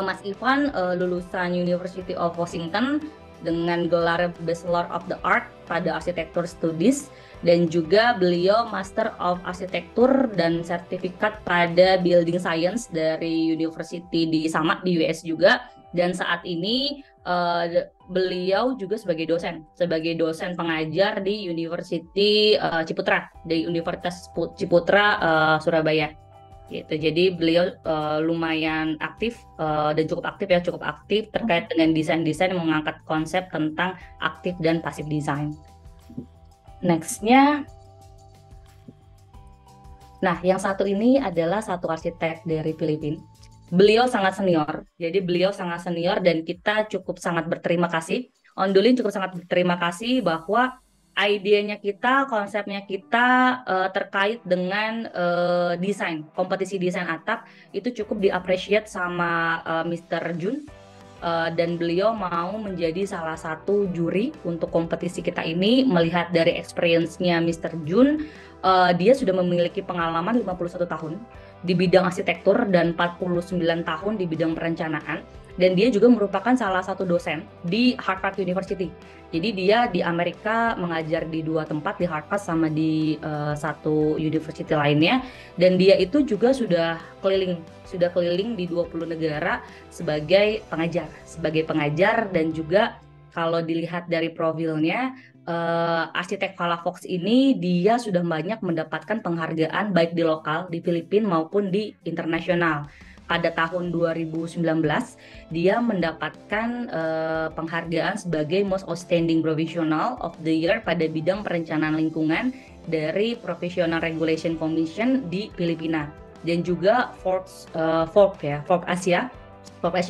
Mas Ivan lulusan University of Washington dengan gelar Bachelor of the Art pada Architecture Studies, dan juga beliau Master of Architecture dan sertifikat pada Building Science dari University di US juga. Dan saat ini beliau juga sebagai dosen pengajar di University Ciputra, di Universitas Ciputra Surabaya gitu. Jadi beliau lumayan aktif dan cukup aktif terkait dengan desain-desain mengangkat konsep tentang aktif dan pasif design. Nextnya, nah yang satu ini adalah satu arsitek dari Filipina. Beliau sangat senior, dan kita cukup sangat berterima kasih. Ondulin cukup sangat berterima kasih bahwa idenya kita, konsepnya kita terkait dengan desain, kompetisi desain atap itu cukup di-appreciate sama Mr. Jun. Dan beliau mau menjadi salah satu juri untuk kompetisi kita ini. Melihat dari experience-nya Mr. Jun, dia sudah memiliki pengalaman 51 tahun di bidang arsitektur dan 49 tahun di bidang perencanaan. Dan dia juga merupakan salah satu dosen di Harvard University. Jadi dia di Amerika mengajar di 2 tempat, di Harvard sama di satu university lainnya. Dan dia itu juga sudah keliling di 20 negara sebagai pengajar dan juga kalau dilihat dari profilnya arsitek Palafox ini dia sudah banyak mendapatkan penghargaan baik di lokal di Filipina maupun di internasional. Pada tahun 2019 dia mendapatkan penghargaan sebagai Most Outstanding Professional of the Year pada bidang perencanaan lingkungan dari Professional Regulation Commission di Filipina. Dan juga Forbes Asia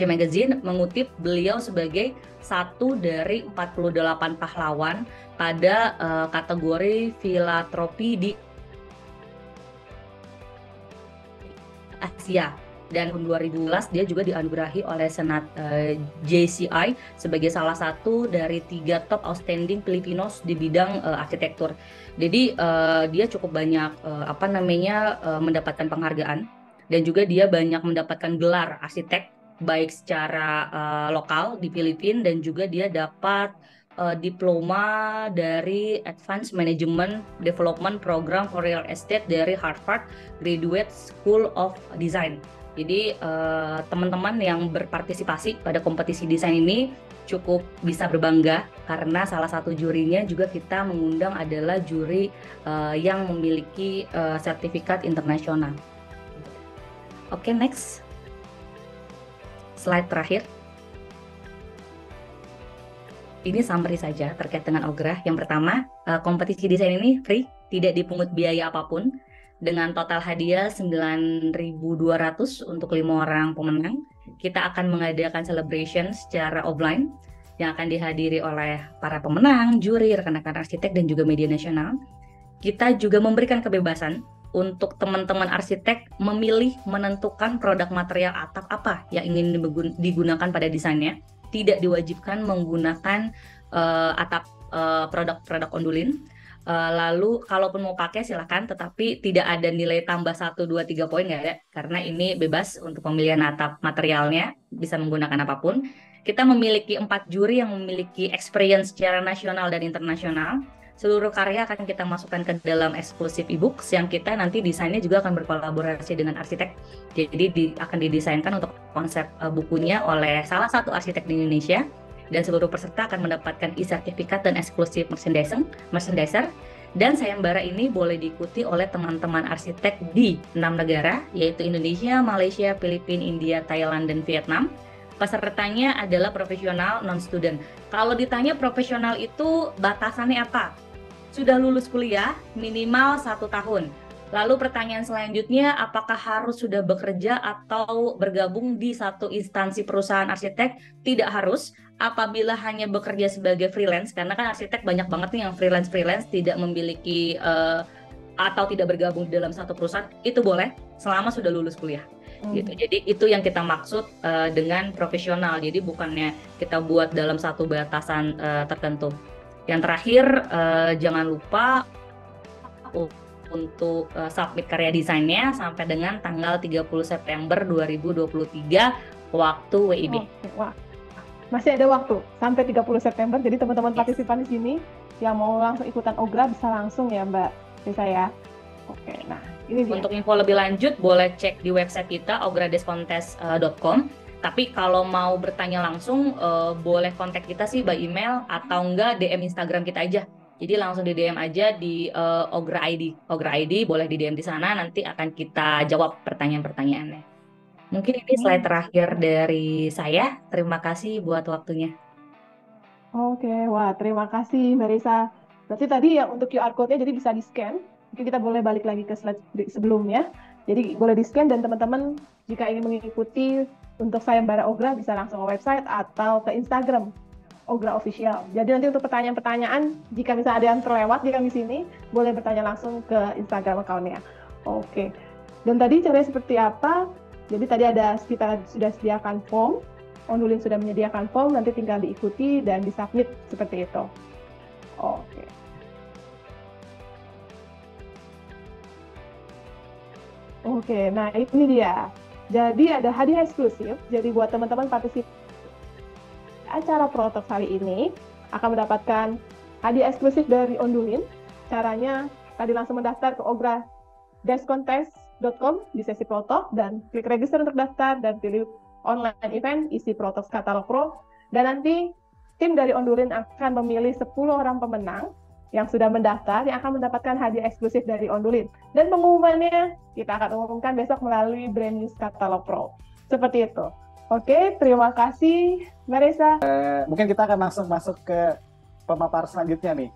Magazine mengutip beliau sebagai satu dari 48 pahlawan pada kategori filantropi di Asia. Dan tahun 2012 dia juga dianugerahi oleh Senat JCI sebagai salah satu dari 3 top outstanding Filipinos di bidang arsitektur. Jadi dia cukup banyak mendapatkan penghargaan dan juga dia banyak mendapatkan gelar arsitek baik secara lokal di Filipina dan juga dia dapat diploma dari Advanced Management Development Program for Real Estate dari Harvard Graduate School of Design. Jadi teman-teman yang berpartisipasi pada kompetisi desain ini cukup bisa berbangga karena salah satu jurinya juga kita mengundang adalah juri yang memiliki sertifikat internasional. Oke, next. Slide terakhir. Ini summary saja terkait dengan Ograh. Yang pertama, kompetisi desain ini free, tidak dipungut biaya apapun. Dengan total hadiah 9.200 untuk 5 orang pemenang. Kita akan mengadakan celebration secara offline yang akan dihadiri oleh para pemenang, juri, rekan-rekan arsitek, dan juga media nasional. Kita juga memberikan kebebasan untuk teman-teman arsitek memilih menentukan produk material atap apa yang ingin digunakan pada desainnya. Tidak diwajibkan menggunakan atap produk-produk ondulin. Lalu kalaupun mau pakai silahkan, tetapi tidak ada nilai tambah 1, 2, 3 poin nggak ada, karena ini bebas untuk pemilihan atap materialnya, bisa menggunakan apapun. Kita memiliki 4 juri yang memiliki experience secara nasional dan internasional. Seluruh karya akan kita masukkan ke dalam eksklusif e-books yang kita nanti desainnya juga akan berkolaborasi dengan arsitek. Jadi akan didesainkan untuk konsep bukunya oleh salah satu arsitek di Indonesia. Dan seluruh peserta akan mendapatkan e-sertifikat dan eksklusif merchandiser. Dan sayembara ini boleh diikuti oleh teman-teman arsitek di 6 negara, yaitu Indonesia, Malaysia, Filipina, India, Thailand, dan Vietnam. Pesertanya adalah profesional, non-student. Kalau ditanya profesional itu batasannya apa? Sudah lulus kuliah, minimal 1 tahun. Lalu pertanyaan selanjutnya, apakah harus sudah bekerja atau bergabung di satu instansi perusahaan arsitek? Tidak harus, apabila hanya bekerja sebagai freelance, karena kan arsitek banyak banget nih yang freelance tidak memiliki atau tidak bergabung di dalam satu perusahaan, itu boleh selama sudah lulus kuliah. Gitu. Jadi itu yang kita maksud dengan profesional. Jadi bukannya kita buat dalam satu batasan tertentu. Yang terakhir, jangan lupa untuk submit karya desainnya sampai dengan tanggal 30 September 2023 waktu WIB. Wah, masih ada waktu sampai 30 September. Jadi teman-teman partisipan di sini yang mau langsung ikutan Ograh bisa langsung ya Mbak Desa ya. Oke, nah ini dia. Untuk info lebih lanjut boleh cek di website kita ogradescontest.com. Tapi kalau mau bertanya langsung boleh kontak kita sih by email atau enggak DM Instagram kita aja. Jadi langsung di DM aja di Ograh ID. Ograh ID boleh di DM di sana, nanti akan kita jawab pertanyaan-pertanyaannya. Mungkin ini slide terakhir dari saya. Terima kasih buat waktunya. Oke, wah terima kasih Mbak Risa. Berarti tadi ya untuk QR code-nya jadi bisa di-scan. Mungkin kita boleh balik lagi ke slide sebelumnya. Jadi boleh di-scan dan teman-teman jika ingin mengikuti untuk sayembara Ograh bisa langsung ke website atau ke Instagram Ogra Official. Jadi nanti untuk pertanyaan-pertanyaan, jika misalnya ada yang terlewat di sini, boleh bertanya langsung ke Instagram account-nya. Oke. Dan tadi caranya seperti apa? Jadi tadi kita sudah sediakan form, Ondulin sudah menyediakan form, nanti tinggal diikuti dan disubmit seperti itu. Oke. Oke, nah ini dia. Jadi ada hadiah eksklusif. Jadi buat teman-teman partisipasi acara Protox hari ini akan mendapatkan hadiah eksklusif dari Ondulin. Caranya tadi langsung mendaftar ke ogra-contest.com di sesi Protox dan klik register untuk daftar dan pilih online event isi Protox Katalog Pro. Dan nanti tim dari Ondulin akan memilih 10 orang pemenang yang sudah mendaftar yang akan mendapatkan hadiah eksklusif dari Ondulin. Dan pengumumannya kita akan umumkan besok melalui Brand News Katalog Pro. Seperti itu. Oke, terima kasih Mbak Reza. Mungkin kita akan langsung masuk ke pemaparan selanjutnya nih.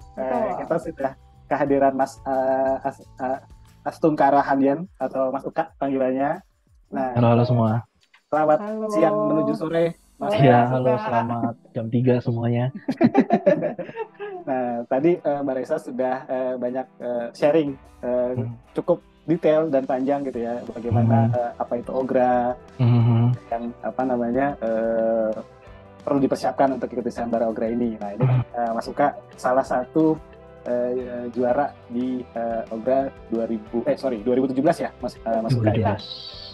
Kita sudah kehadiran Mas Astungkara Handian atau Mas Uka panggilannya. Nah, Halo semua. Selamat siang menuju sore. Mas. Ya, halo, selamat jam 3 semuanya. Nah, tadi Mbak Reza sudah banyak sharing cukup detail dan panjang gitu ya, bagaimana apa itu Ogra, yang apa namanya perlu dipersiapkan untuk ikuti sayembara Ogra ini. Nah, ini Mas Uka salah satu juara di Ogra 2017 ya, Mas Uka ya.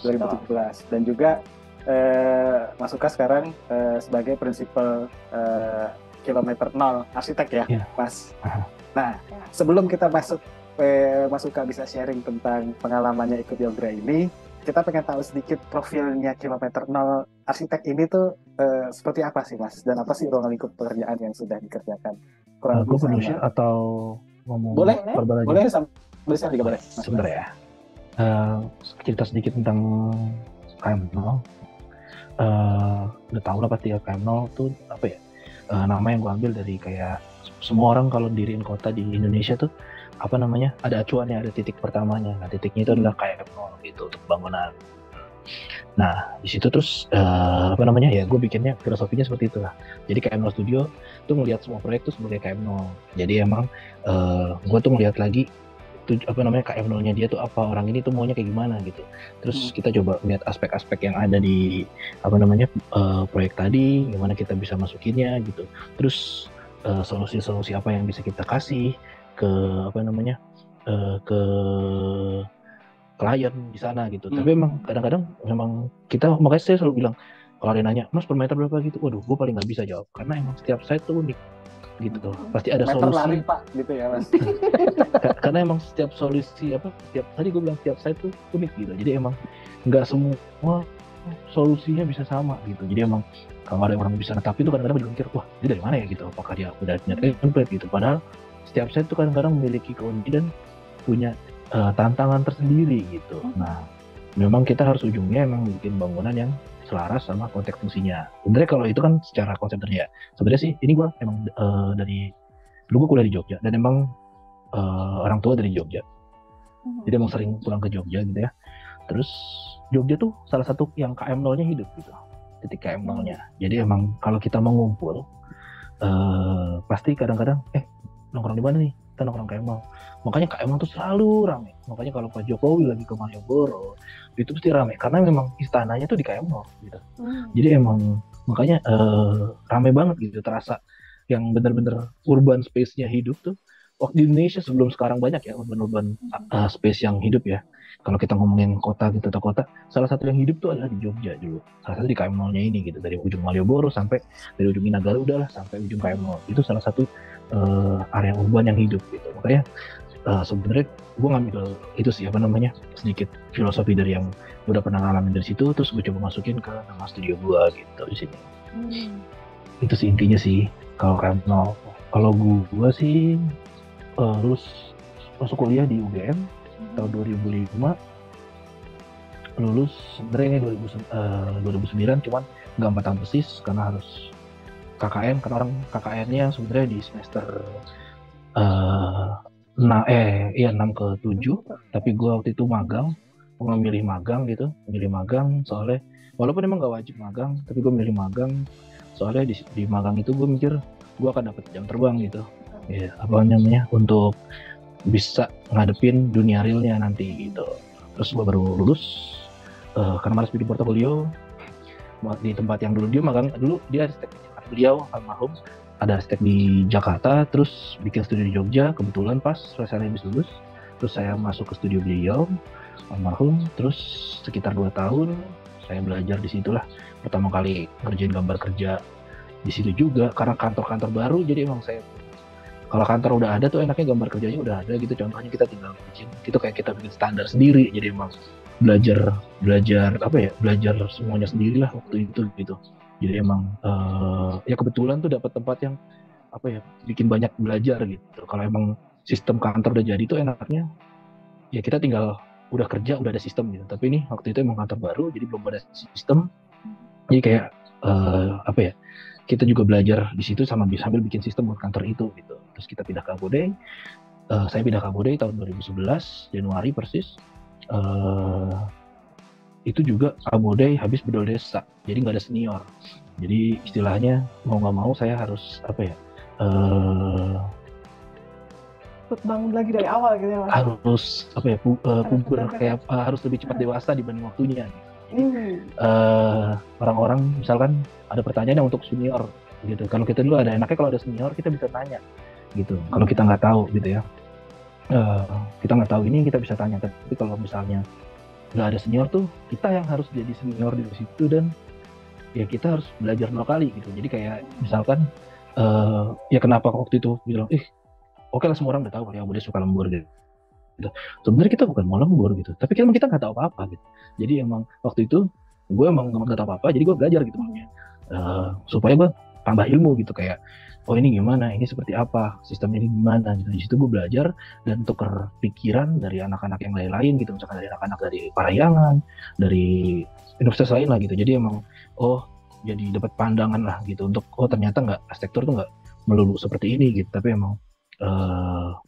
2017 dan juga Mas Uka sekarang sebagai prinsipal kilometer 0 arsitek ya, Mas. Nah, sebelum kita masuk Mas Uka bisa sharing tentang pengalamannya ikut Ogra ini, kita pengen tahu sedikit profilnya kilometer 0 arsitek ini tuh seperti apa sih Mas, dan apa sih ruang lingkup pekerjaan yang sudah dikerjakan? Kurang lebih perlu share atau ngomong boleh sambil share juga boleh sebentar ya. Cerita sedikit tentang KM0. Udah tahu lah pasti ya, KM0 tuh apa ya, nama yang gue ambil dari kayak semua orang kalau diriin kota di Indonesia tuh apa namanya, ada acuannya, ada titik pertamanya. Nah, titiknya itu adalah KM0 gitu untuk bangunan. Nah, di situ terus apa namanya ya, gue bikinnya filosofinya seperti itulah. Jadi KM0 Studio tuh ngelihat semua proyek tuh sebagai KM0. Jadi emang gue tuh ngelihat lagi tuh apa namanya KM0-nya dia tuh apa, orang ini tuh maunya kayak gimana gitu. Terus kita coba lihat aspek-aspek yang ada di apa namanya proyek tadi, gimana kita bisa masukinnya gitu. Terus solusi-solusi apa yang bisa kita kasih ke apa namanya ke klien di sana gitu. Tapi emang kadang-kadang memang kita, makanya saya selalu bilang kalau ada yang nanya, Mas per meter berapa gitu, waduh gue paling nggak bisa jawab karena emang setiap site tuh unik gitu tuh. Pasti ada meter solusi. Lari, Pak, gitu ya Mas. Karena emang setiap solusi tadi gue bilang setiap site tuh unik gitu. Jadi emang nggak semua solusinya bisa sama gitu. Jadi emang kalau ada orang bisa netapin tuh kadang-kadang berpikir, wah ini dari mana ya gitu, apakah dia udah punya template gitu. Padahal setiap site tuh kadang-kadang memiliki keunikan dan punya tantangan tersendiri gitu. Nah, memang kita harus ujungnya emang bikin bangunan yang selaras sama konteks fungsinya. Sebenarnya kalau itu kan secara konsepnya ya. Sebenarnya sih ini gue emang dari dulu gue kuliah di Jogja dan emang orang tua dari Jogja. Jadi emang sering pulang ke Jogja gitu ya. Terus Jogja tuh salah satu yang KM0-nya hidup gitu. Titik KM0-nya. Jadi emang kalau kita mau ngumpul pasti kadang-kadang nongkrong di mana nih? Kita nongkrong KM0. Makanya KM0 tuh selalu rame. Makanya kalau Pak Jokowi lagi ke Malioboro, itu pasti rame. Karena memang istananya tuh di KM0 gitu. Jadi emang makanya rame banget gitu. Terasa yang benar-benar urban space-nya hidup tuh. Waktu di Indonesia sebelum sekarang banyak ya urban space yang hidup ya. Kalau kita ngomongin kota gitu atau kota, salah satu yang hidup tuh adalah di Jogja dulu. Salah satu di KM0-nya ini gitu. Dari ujung Malioboro sampai dari ujung Minagaruda lah sampai ujung KM0. Itu salah satu area urban yang hidup gitu. Makanya sebenarnya gue ngambil itu sih apa namanya sedikit filosofi dari yang gue udah pernah ngalamin dari situ, terus gue coba masukin ke nama studio gue gitu di sini. Itu sih intinya sih kalau KM0. Kalau gue sih lulus masuk kuliah di UGM tahun 2005, lulus sebenarnya 2009 cuman nggak 4 tahun persis karena harus KKN, karena orang KKN-nya sebenarnya di semester 6 ke 7, tapi gue waktu itu magang, gue milih magang soalnya walaupun emang gak wajib magang, tapi gue milih magang soalnya di magang itu gue mikir gue akan dapat jam terbang gitu. Ya, apa namanya, untuk bisa ngadepin dunia realnya nanti gitu. Terus gue baru lulus karena malas bikin portofolio di tempat yang dulu dia magang. Dulu dia arsitek, beliau almarhum ada arsitek di Jakarta, terus bikin studio di Jogja. Kebetulan pas saya habis lulus, terus saya masuk ke studio beliau almarhum. Terus sekitar 2 tahun saya belajar di situlah, pertama kali ngerjain gambar kerja di situ juga karena kantor-kantor baru. Jadi emang saya, kalau kantor udah ada tuh enaknya gambar kerjanya udah ada gitu. Contohnya kita tinggal bikin gitu, kayak kita bikin standar sendiri. Jadi emang belajar apa ya, belajar semuanya sendiri lah waktu itu gitu. Jadi emang ya kebetulan tuh dapat tempat yang apa ya, bikin banyak belajar gitu. Kalau emang sistem kantor udah jadi tuh enaknya ya kita tinggal udah kerja udah ada sistem gitu. Tapi ini waktu itu emang kantor baru, jadi belum ada sistem. Jadi kayak apa ya, kita juga belajar di situ sambil bikin sistem buat kantor itu gitu. Terus kita pindah ke Abodei. Saya pindah ke Abodei tahun 2011 Januari persis. Itu juga Abodei habis bedol desa, jadi nggak ada senior. Jadi istilahnya mau nggak mau saya harus apa ya, bangun lagi dari awal gitu ya Mas? Harus apa ya, puber kayak harus lebih cepat dewasa dibanding waktunya. Orang-orang misalkan ada pertanyaan yang untuk senior gitu. Kalau kita dulu ada enaknya kalau ada senior kita bisa tanya gitu. Kalau kita nggak tahu gitu ya, kita nggak tahu ini kita bisa tanya. Tapi kalau misalnya nggak ada senior tuh kita yang harus jadi senior di situ, dan ya kita harus belajar 2 kali gitu. Jadi kayak misalkan ya kenapa waktu itu bilang oke lah semua orang udah tahu ya Abodei suka lembur gitu. Sebenarnya kita bukan mau lembur gitu, tapi kita nggak tahu apa-apa gitu. Jadi emang waktu itu gue emang nggak tahu apa-apa, jadi gue belajar gitu makanya supaya gue tambah ilmu gitu, kayak oh ini gimana, ini seperti apa, sistem ini gimana gitu. Di situ gue belajar dan tuker pikiran dari anak-anak yang lain-lain gitu, misalkan dari anak-anak dari Parahyangan, dari universitas lain lah gitu. Jadi emang jadi dapat pandangan lah gitu untuk ternyata nggak, arsitektur tuh nggak melulu seperti ini gitu, tapi emang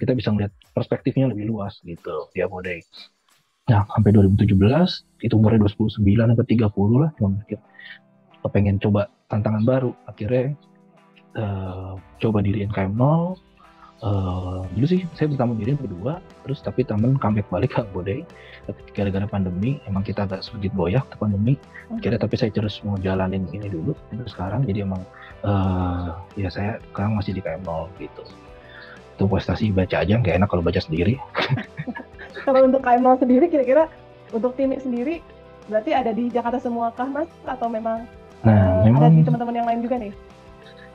kita bisa melihat perspektifnya lebih luas gitu di Abodei. Nah sampai 2017 itu umurnya 29 sampai 30 lah, cuma mikir pengen coba tantangan baru. Akhirnya coba diriin KM0. Dulu sih saya pertama diriin berdua, terus tapi temen comeback balik ke Abodei gara-gara pandemi. Emang kita agak sedikit goyah ke pandemi akhirnya, tapi saya terus mau jalanin ini dulu sampai sekarang. Jadi emang ya saya sekarang masih di KM0 gitu. Itu prestasi baca aja, nggak enak kalau baca sendiri. Kalau untuk KM0 sendiri, kira-kira untuk tim sendiri berarti ada di Jakarta semua kah Mas? Atau memang ada di teman-teman yang lain juga nih?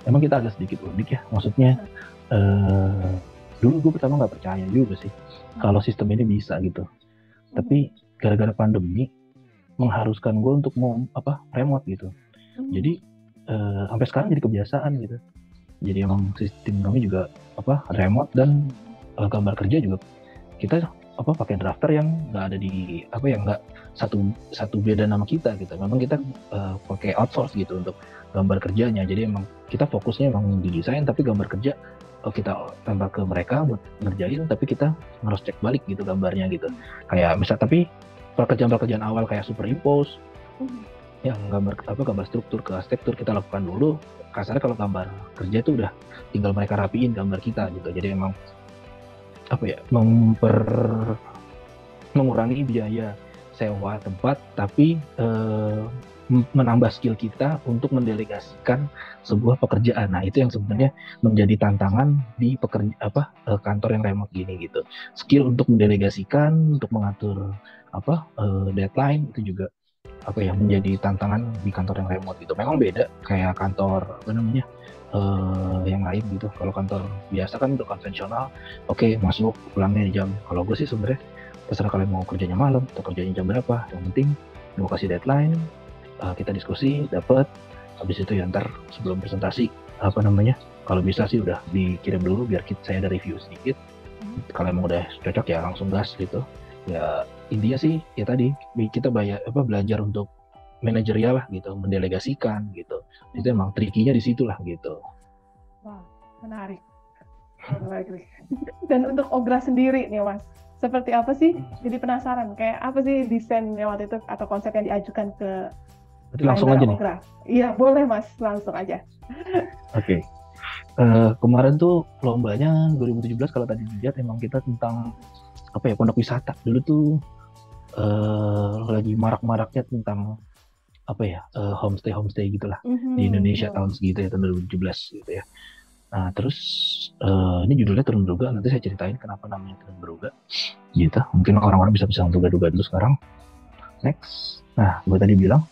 Emang kita agak sedikit unik ya, maksudnya dulu gue pertama nggak percaya juga sih kalau sistem ini bisa gitu. Tapi gara-gara pandemi mengharuskan gue untuk mau remote gitu. Jadi sampai sekarang jadi kebiasaan gitu. Jadi emang sistem kami juga remote, dan gambar kerja juga kita pakai drafter yang nggak ada di yang nggak satu beda nama kita gitu. Memang kita pakai outsource gitu untuk gambar kerjanya. Jadi emang kita fokusnya emang di desain, tapi gambar kerja kita tambah ke mereka buat ngerjain, tapi kita harus cek balik gitu gambarnya gitu. Kayak misal, tapi pekerjaan awal kayak superimpose yang gambar struktur ke arsitektur kita lakukan dulu. Kasarnya kalau gambar kerja itu udah tinggal mereka rapiin gambar kita gitu. Jadi emang mengurangi biaya sewa tempat, tapi menambah skill kita untuk mendelegasikan sebuah pekerjaan. Nah itu yang sebenarnya menjadi tantangan di kantor yang remote gini gitu. Skill untuk mendelegasikan, untuk mengatur deadline itu juga menjadi tantangan di kantor yang remote gitu. Memang beda kayak kantor yang lain gitu. Kalau kantor biasa kan untuk konvensional, masuk pulangnya jam. Kalau gue sih sebenarnya terserah kalian mau kerjanya malam atau kerjanya jam berapa. Yang penting gue kasih deadline, kita diskusi, dapat. Habis itu ya ntar sebelum presentasi kalau bisa sih udah dikirim dulu biar saya ada review sedikit. Kalau emang udah cocok ya langsung gas gitu. Ya intinya sih ya tadi kita belajar untuk manajerial lah gitu, mendelegasikan gitu. Itu emang trikinya di situ lah gitu. Wah, menarik. Dan untuk Ogra sendiri nih Mas, seperti apa sih? Jadi penasaran, kayak apa sih desain waktu itu atau konsep yang diajukan ke Berarti langsung aja nih? Ogra? Iya boleh Mas, langsung aja. Oke. Kemarin tuh lombanya 2017 kalau tadi dilihat emang kita tentang apa ya, pondok wisata. Dulu tuh lagi marak-maraknya tentang apa ya, homestay gitulah di Indonesia tahun segitu ya, tahun 2017 gitu ya. Nah terus ini judulnya Turun Beruga, nanti saya ceritain kenapa namanya Turun Beruga gitu. Mungkin orang-orang bisa duga-duga dulu sekarang. Next. Nah gue tadi bilang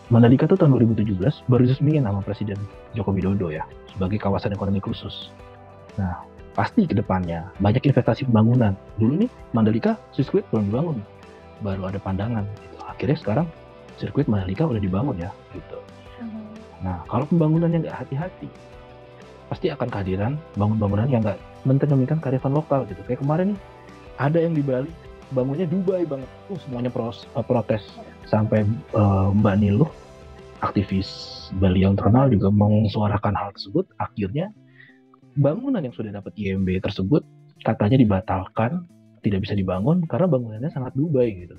Mandalika tuh tahun 2017 baru diresmikan sama Presiden Joko Widodo ya sebagai kawasan ekonomi khusus. Nah pasti ke depannya banyak investasi pembangunan. Dulu nih Mandalika sirkuit belum dibangun, baru ada pandangan gitu. Akhirnya sekarang sirkuit Mandalika udah dibangun ya gitu. Nah kalau pembangunannya nggak hati-hati, pasti akan kehadiran bangunan yang nggak mencerminkan kearifan lokal gitu. Kayak kemarin nih ada yang di Bali bangunnya Dubai banget, semuanya protes sampai Mbak Niluh, aktivis Bali yang terkenal juga mensuarakan hal tersebut. Akhirnya bangunan yang sudah dapat IMB tersebut katanya dibatalkan, tidak bisa dibangun karena bangunannya sangat Dubai gitu.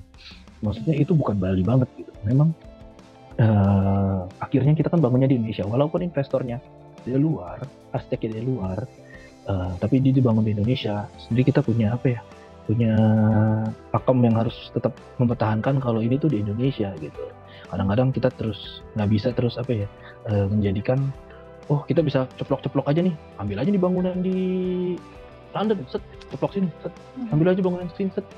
Maksudnya itu bukan Bali banget gitu. Memang akhirnya kita kan bangunnya di Indonesia, walaupun investornya dari luar, arsiteknya dari luar, tapi dia dibangun di Indonesia. Sendiri kita punya apa ya? Punya pakem yang harus tetap mempertahankan kalau ini tuh di Indonesia gitu. Kadang-kadang kita terus nggak bisa terus apa ya, menjadikan kita bisa ceplok-ceplok aja nih, ambil aja di bangunan di London, set, ceplok sini, set, ambil aja bangunan sini, set,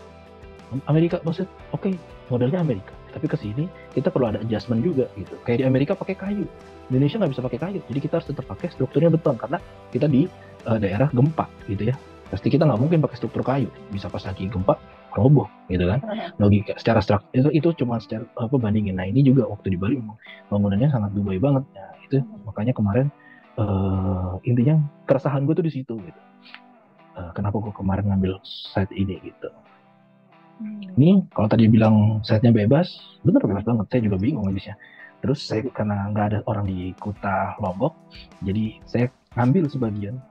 Amerika, maksud, oke, modelnya Amerika, tapi ke sini kita perlu ada adjustment juga gitu. Kayak di Amerika pakai kayu, Indonesia nggak bisa pakai kayu, jadi kita harus tetap pakai strukturnya beton karena kita di daerah gempa gitu ya. Pasti kita nggak mungkin pakai struktur kayu, bisa pas lagi gempa roboh gitu kan. Logika secara struktur itu cuma secara bandingin. Nah ini juga waktu di Bali bangunannya sangat Dubai banget. Nah itu makanya kemarin intinya keresahan gue tuh di situ gitu. Kenapa gue kemarin ngambil site ini gitu. Ini kalau tadi bilang site-nya bebas, bener bebas banget. Saya juga bingung habisnya. Terus saya karena nggak ada orang di Kuta Lombok, jadi saya ngambil sebagian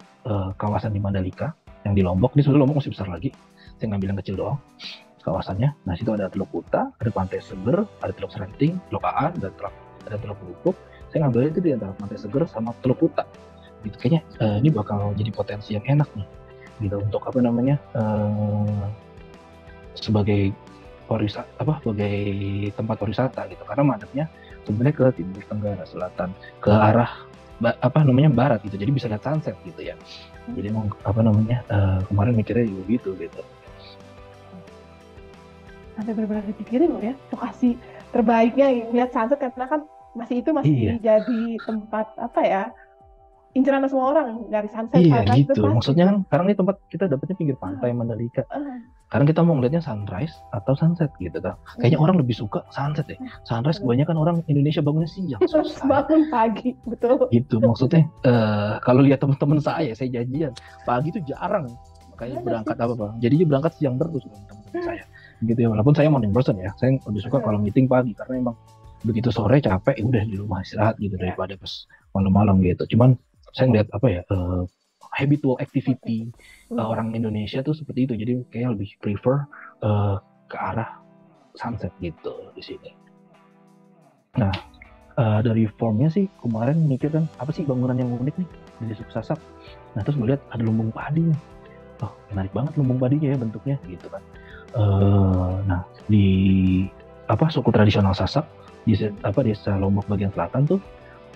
kawasan di Mandalika yang di Lombok. Ini sebenarnya Lombok masih besar lagi. Saya ngambil yang kecil doang kawasannya. Nah situ ada Teluk Kuta, ada Pantai Seger, ada Teluk Serenting, Teluk Aan, dan ada Teluk Lupuk. Saya ngambil itu di antara Pantai Seger sama Teluk Kuta. Gitu kayaknya ini bakal jadi potensi yang enak nih. Gitu untuk apa namanya sebagai sebagai tempat pariwisata gitu. Karena madepnya sebenarnya ke timur tenggara, selatan, ke arah barat gitu. Jadi bisa lihat sunset gitu ya. Jadi emang kemarin mikirnya juga gitu. Sampai benar-benar dipikirin loh ya, lokasi terbaiknya lihat sunset karena kan masih jadi tempat apa ya, inceran semua orang dari sunset. Iya gitu, maksudnya kan sekarang ini tempat kita dapetnya pinggir pantai Mandalika. Sekarang kita mau ngeliatnya sunrise atau sunset gitu kan. Kayaknya orang lebih suka sunset ya. Sunrise kebanyakan orang Indonesia bangunnya siang. Bangun pagi, betul. Gitu maksudnya. Kalau lihat teman-teman saya janjian pagi itu jarang. Makanya berangkat jadinya berangkat siang terus teman-teman saya. Gitu ya, walaupun saya morning person ya. Saya lebih suka kalau meeting pagi karena emang begitu sore capek udah di rumah istirahat gitu daripada pas malam-malam gitu. Cuman saya ngeliat habitual activity orang Indonesia tuh seperti itu, jadi kayak lebih prefer ke arah sunset gitu di sini. Nah dari formnya sih kemarin mikir kan apa sih bangunan yang unik nih di suku Sasak. Nah terus gue lihat ada lumbung padi nih, menarik banget lumbung padinya ya bentuknya gitu kan. Nah di suku tradisional Sasak di desa Lombok bagian selatan tuh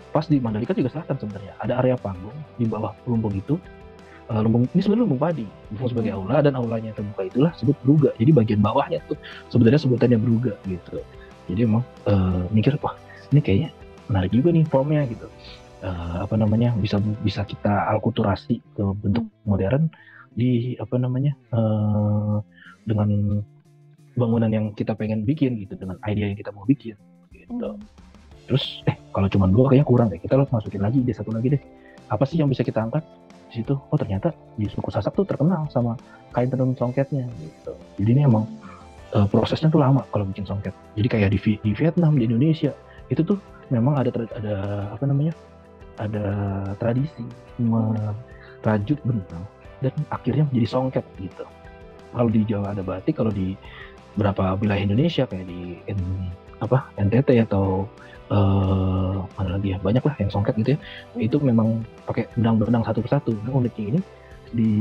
pas di Mandalika juga selatan sebenarnya ada area panggung di bawah lumbung itu. Lumbung ini sebenarnya lumbung padi, lumbung sebagai aula, dan aulanya terbuka itulah sebut beruga. Jadi bagian bawahnya tuh sebenarnya sebutannya beruga gitu. Jadi emang mikir ini kayaknya menarik juga nih formnya gitu. Bisa kita alkulturasi ke bentuk modern di dengan bangunan yang kita pengen bikin gitu, dengan ide yang kita mau bikin gitu. Terus kalau cuma 2 kayaknya kurang deh, kita masukin lagi ide satu lagi deh. Apa sih yang bisa kita angkat di situ? Ternyata di suku Sasak tuh terkenal sama kain tenun songketnya gitu. Jadi ini emang prosesnya tuh lama kalau bikin songket. Jadi kayak di Vietnam, di Indonesia itu tuh memang ada tradisi merajut benang dan akhirnya menjadi songket gitu. Kalau di Jawa ada batik, kalau di beberapa wilayah Indonesia kayak di apa NTT atau mana lagi ya, banyak lah yang songket gitu ya, itu memang pakai benang-benang satu persatu. Nah uniknya ini di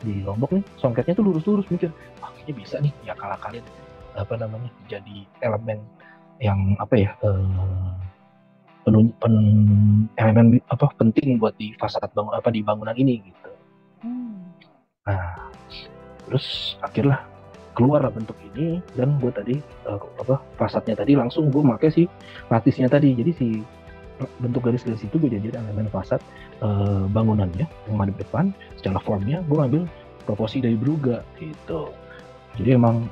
di Lombok nih songketnya tuh lurus-lurus, mikir wah kayaknya bisa nih ya akal-akalin jadi elemen yang elemen penting buat di fasad di bangunan ini gitu. Nah terus akhirnya keluar lah bentuk ini, dan gue tadi fasadnya tadi langsung gue pakai si latisnya tadi, jadi si bentuk garis-garis itu gue jadi elemen fasad bangunannya yang ada di depan. Secara formnya gue ngambil proporsi dari Brugga gitu. Jadi emang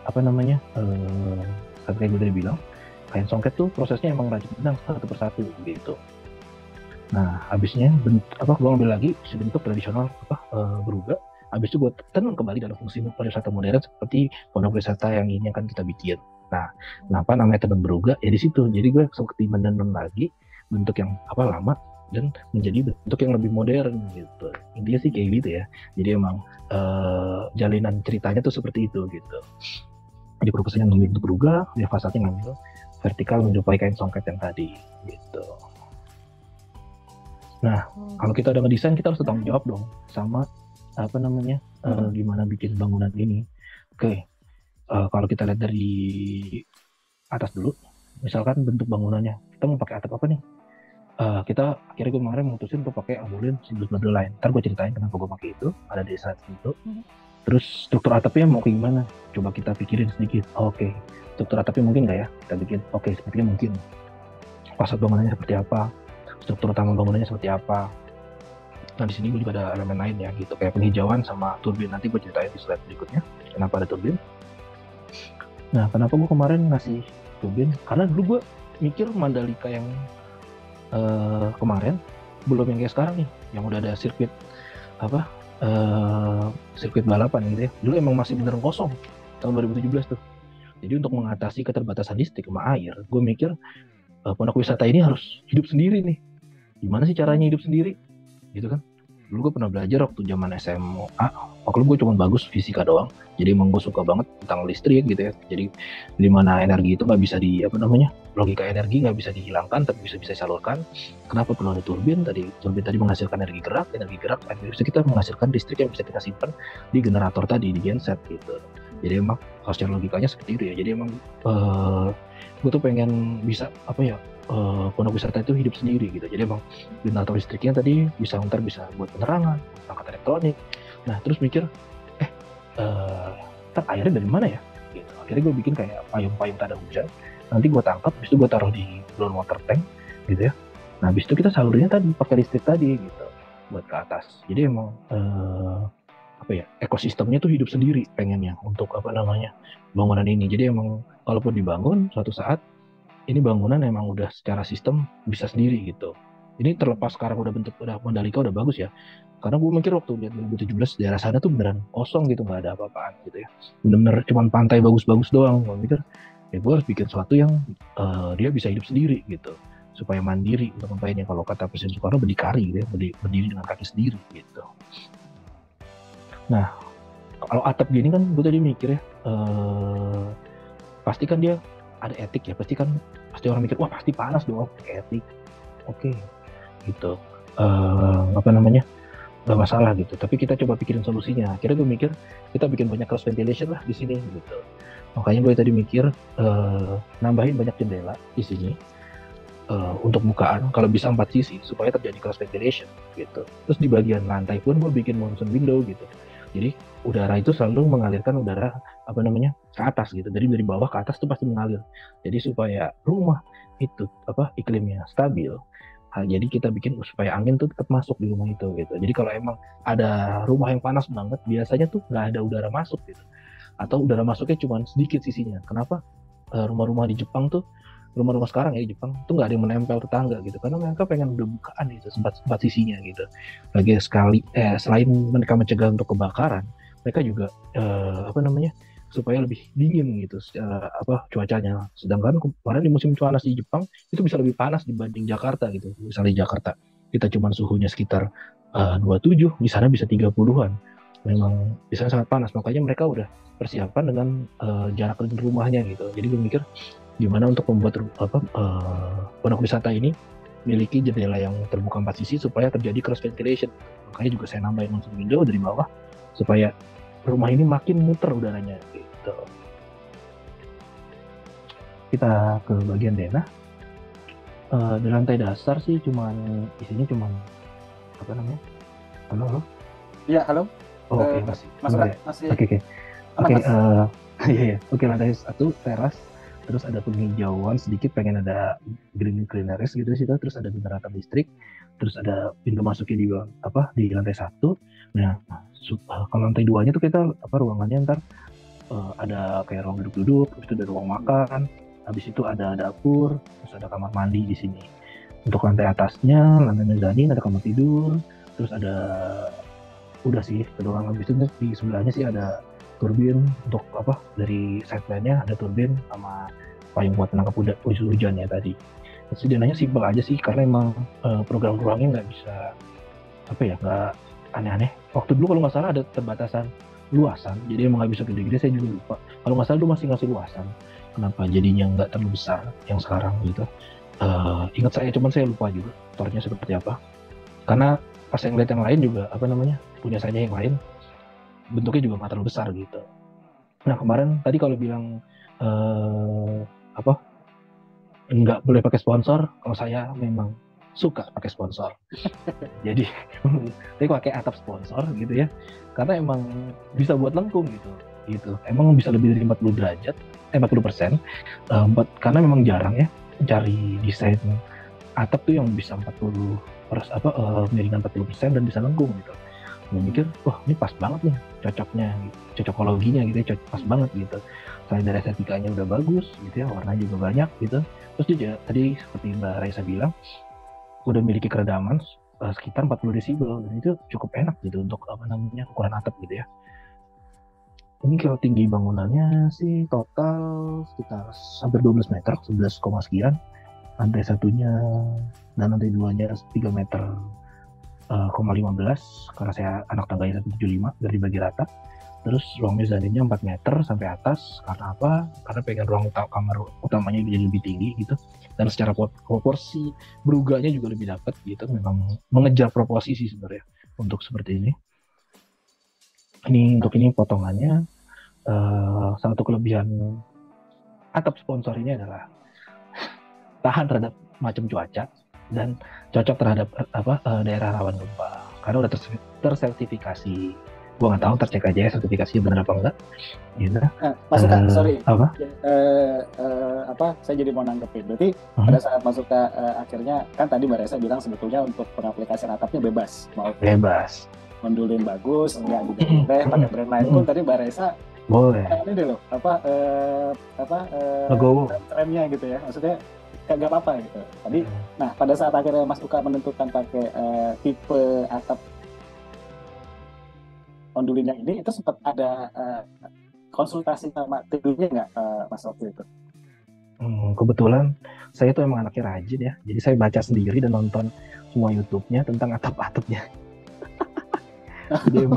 kayak gue tadi bilang, kain songket tuh prosesnya emang rajut benang satu persatu gitu. Nah habisnya gue ngambil lagi si bentuk tradisional Brugga. Habis itu gue tenun kembali dalam fungsi pariwisata modern seperti pondok wisata yang ini akan kita bikin. Nah, kenapa namanya tenun Brugga? Ya di situ. Jadi gue seperti menenun lagi bentuk yang lama dan menjadi bentuk yang lebih modern gitu. Intinya sih kayak gitu ya. Jadi emang jalinan ceritanya tuh seperti itu gitu. Jadi proposnya ngambil bentuk Brugga, dia fasadnya ngambil vertikal menyerupai kain songket yang tadi gitu. Nah, kalau kita udah ngedesain, kita harus bertanggung jawab dong sama gimana bikin bangunan ini. Oke, kalau kita lihat dari atas dulu, misalkan bentuk bangunannya, kita mau pakai atap apa nih? Kita akhirnya gue kemarin memutusin untuk pakai amulin single model line. Ntar gue ceritain kenapa gue pakai itu, ada di slide itu. Terus struktur atapnya mau kayak gimana? Coba kita pikirin sedikit. Oke, struktur atapnya mungkin nggak ya? Kita bikin, oke, sepertinya mungkin. Fasad bangunannya seperti apa? Struktur utama bangunannya seperti apa? Nah di sini gue juga ada elemen lain ya gitu, kayak penghijauan sama turbin. Nanti gue ceritain di slide berikutnya kenapa ada turbin. Nah kenapa gue kemarin ngasih turbin? Karena dulu gue mikir Mandalika yang kemarin belum yang kayak sekarang nih, yang udah ada sirkuit sirkuit balapan gitu ya. Dulu emang masih beneran kosong tahun 2017 tuh. Jadi untuk mengatasi keterbatasan listrik sama air, gue mikir pondok wisata ini harus hidup sendiri nih. Gimana sih caranya hidup sendiri? Gitu kan. Dulu gue pernah belajar waktu zaman SMA, waktu gue cuma bagus fisika doang, jadi emang gue suka banget tentang listrik gitu ya. Jadi dimana energi itu nggak bisa logika energi nggak bisa dihilangkan tapi bisa disalurkan. Kenapa perlu ada turbin tadi? Turbin tadi menghasilkan energi gerak bisa kita menghasilkan listrik yang bisa kita simpan di generator tadi, di genset gitu. Jadi emang secara logikanya seperti itu ya. Jadi emang gue tuh pengen bisa pondok wisata itu hidup sendiri gitu. Jadi emang generator listriknya tadi bisa buat penerangan, perangkat elektronik. Nah terus mikir, ntar airnya dari mana ya? Gitu. Akhirnya gue bikin kayak payung-payung tanda hujan. Nanti gue tangkap, habis itu gue taruh di ground water tank, gitu ya. Nah habis itu kita salurinnya tadi pakai listrik tadi, gitu, buat ke atas. Jadi emang ekosistemnya tuh hidup sendiri pengennya untuk bangunan ini. Jadi emang kalaupun dibangun suatu saat ini bangunan emang udah secara sistem bisa sendiri gitu. Ini terlepas sekarang udah Mandalika udah bagus ya. Karena gue mikir waktu lihat 2017 daerah sana tuh beneran kosong gitu, nggak ada apa-apaan gitu ya. Bener-bener cuma pantai bagus-bagus doang. Gue mikir ya gue harus bikin sesuatu yang dia bisa hidup sendiri gitu, supaya mandiri untuk ngapainnya. Kalau kata Presiden Soekarno berdikari gitu ya, berdiri dengan kaki sendiri gitu. Nah kalau atap gini kan gue tadi mikir ya, pasti kan dia ada etik ya, pasti orang mikir wah pasti panas dong, etik. Oke, gitu. Nggak masalah gitu. Tapi kita coba pikirin solusinya. Akhirnya gue mikir kita bikin banyak cross ventilation lah di sini gitu. Makanya gue tadi mikir nambahin banyak jendela di sini untuk bukaan. Kalau bisa 4 sisi supaya terjadi cross ventilation gitu. Terus di bagian lantai pun gue bikin monsoon window gitu. Jadi udara itu selalu mengalirkan udara ke atas gitu. Jadi dari bawah ke atas itu pasti mengalir. Jadi supaya rumah itu iklimnya stabil. Jadi kita bikin supaya angin tuh tetap masuk di rumah itu gitu. Jadi kalau emang ada rumah yang panas banget, biasanya tuh nggak ada udara masuk gitu. Atau udara masuknya cuma sedikit sisinya. Kenapa rumah-rumah di Jepang tuh, rumah-rumah sekarang ya di Jepang tuh nggak ada yang menempel tetangga gitu, karena mereka pengen udah bukaan gitu sempat sisinya gitu. Lagi selain mereka mencegah untuk kebakaran, mereka juga supaya lebih dingin gitu secara cuacanya. Sedangkan kemarin di musim panas di Jepang itu bisa lebih panas dibanding Jakarta gitu. Misalnya di Jakarta kita cuma suhunya sekitar 27, di sana bisa 30-an. memang di sana sangat panas, makanya mereka udah persiapan dengan jarak dengan rumahnya gitu. Jadi gue mikir gimana untuk membuat pondok wisata ini memiliki jendela yang terbuka 4 sisi supaya terjadi cross ventilation. Makanya juga saya nambahin langsung window dari bawah supaya rumah ini makin muter udaranya gitu. Kita ke bagian denah. Di lantai dasar sih isinya cuman apa namanya? Halo? Iya, halo. Oh, oke, masih. Masih. Oke. Aman, Mas. Iya. Oke, lantai 1 teras. Terus ada penghijauan sedikit, pengen ada greeneries gitu sih, terus ada generator listrik, terus ada pintu masuknya di lantai 1. Nah, kalau lantai 2-nya tuh kita ruangannya ntar ada kayak ruang duduk-duduk, terus itu ada ruang makan, habis itu ada dapur, terus ada kamar mandi di sini. Untuk lantai atasnya, lantai mezanin ada kamar tidur, terus udah sih ruangan. Habis itu di sebelahnya sih ada turbin untuk dari sideline-nya ada turbin sama payung buat menangkap hujannya tadi. Sederhananya simpel aja sih, karena emang program ruangnya nggak bisa nggak aneh-aneh. Waktu dulu kalau nggak salah ada terbatasan luasan, jadi emang nggak bisa gede-gede, saya juga lupa. Kalau nggak salah dulu masih ngasih luasan, kenapa jadinya nggak terlalu besar yang sekarang gitu. Ingat cuman saya lupa juga tornya seperti apa, karena pas yang lihat yang lain juga punya saja yang lain bentuknya juga nggak terlalu besar gitu. Nah kemarin tadi kalau bilang nggak boleh pakai sponsor, kalau saya memang suka pakai sponsor. Jadi saya pakai atap sponsor gitu ya, karena emang bisa buat lengkung gitu. Emang bisa lebih dari 40%. Karena memang jarang ya cari desain atap tuh yang bisa miringan 40% dan bisa lengkung gitu. Gue mikir, wah ini pas banget nih cocokologinya gitu ya, pas banget gitu. Selain dari estetikanya udah bagus gitu ya, warnanya juga banyak gitu. Terus juga tadi seperti Mbak Raisa bilang, udah memiliki keredaman sekitar 40 desibel, dan itu cukup enak gitu untuk ukuran atap gitu ya. Ini kalau tinggi bangunannya sih total sekitar hampir 12 meter, 11, sekian. Lantai 1-nya dan lantai 2-nya 3 meter 15, karena saya anak tangganya 175 dari bagi rata. Terus ruang mezaninnya 4 meter sampai atas, karena apa? Karena pengen ruang kamar utamanya jadi lebih tinggi gitu, dan secara proporsi beruganya juga lebih dapat gitu. Memang mengejar proporsi sih sebenarnya untuk seperti ini. Untuk ini potongannya. Salah satu kelebihan atap sponsor ini adalah tahan terhadap macam cuaca dan cocok terhadap daerah rawan gempa, karena udah tersertifikasi. Gua nggak tahu, tercek aja ya sertifikasinya benar apa enggak gitu. Mas Uka, sorry saya jadi mau nanggepin, berarti pada saat Mas Uka akhirnya kan tadi Mbak Resa bilang sebetulnya untuk pengaplikasian atapnya bebas, mau mondulin bagus, enggak juga boleh pakai brand lain pun. Tadi Mbak Resa boleh ini deh loh trennya gitu ya, maksudnya nggak apa-apa gitu tadi. Nah pada saat akhirnya Mas Uka menentukan pakai tipe atap ondulinnya ini, itu sempat ada konsultasi sama tidurnya nggak Mas waktu itu? Kebetulan saya tuh emang anaknya rajin ya, jadi saya baca sendiri dan nonton semua YouTube-nya tentang atap-atapnya. Jadi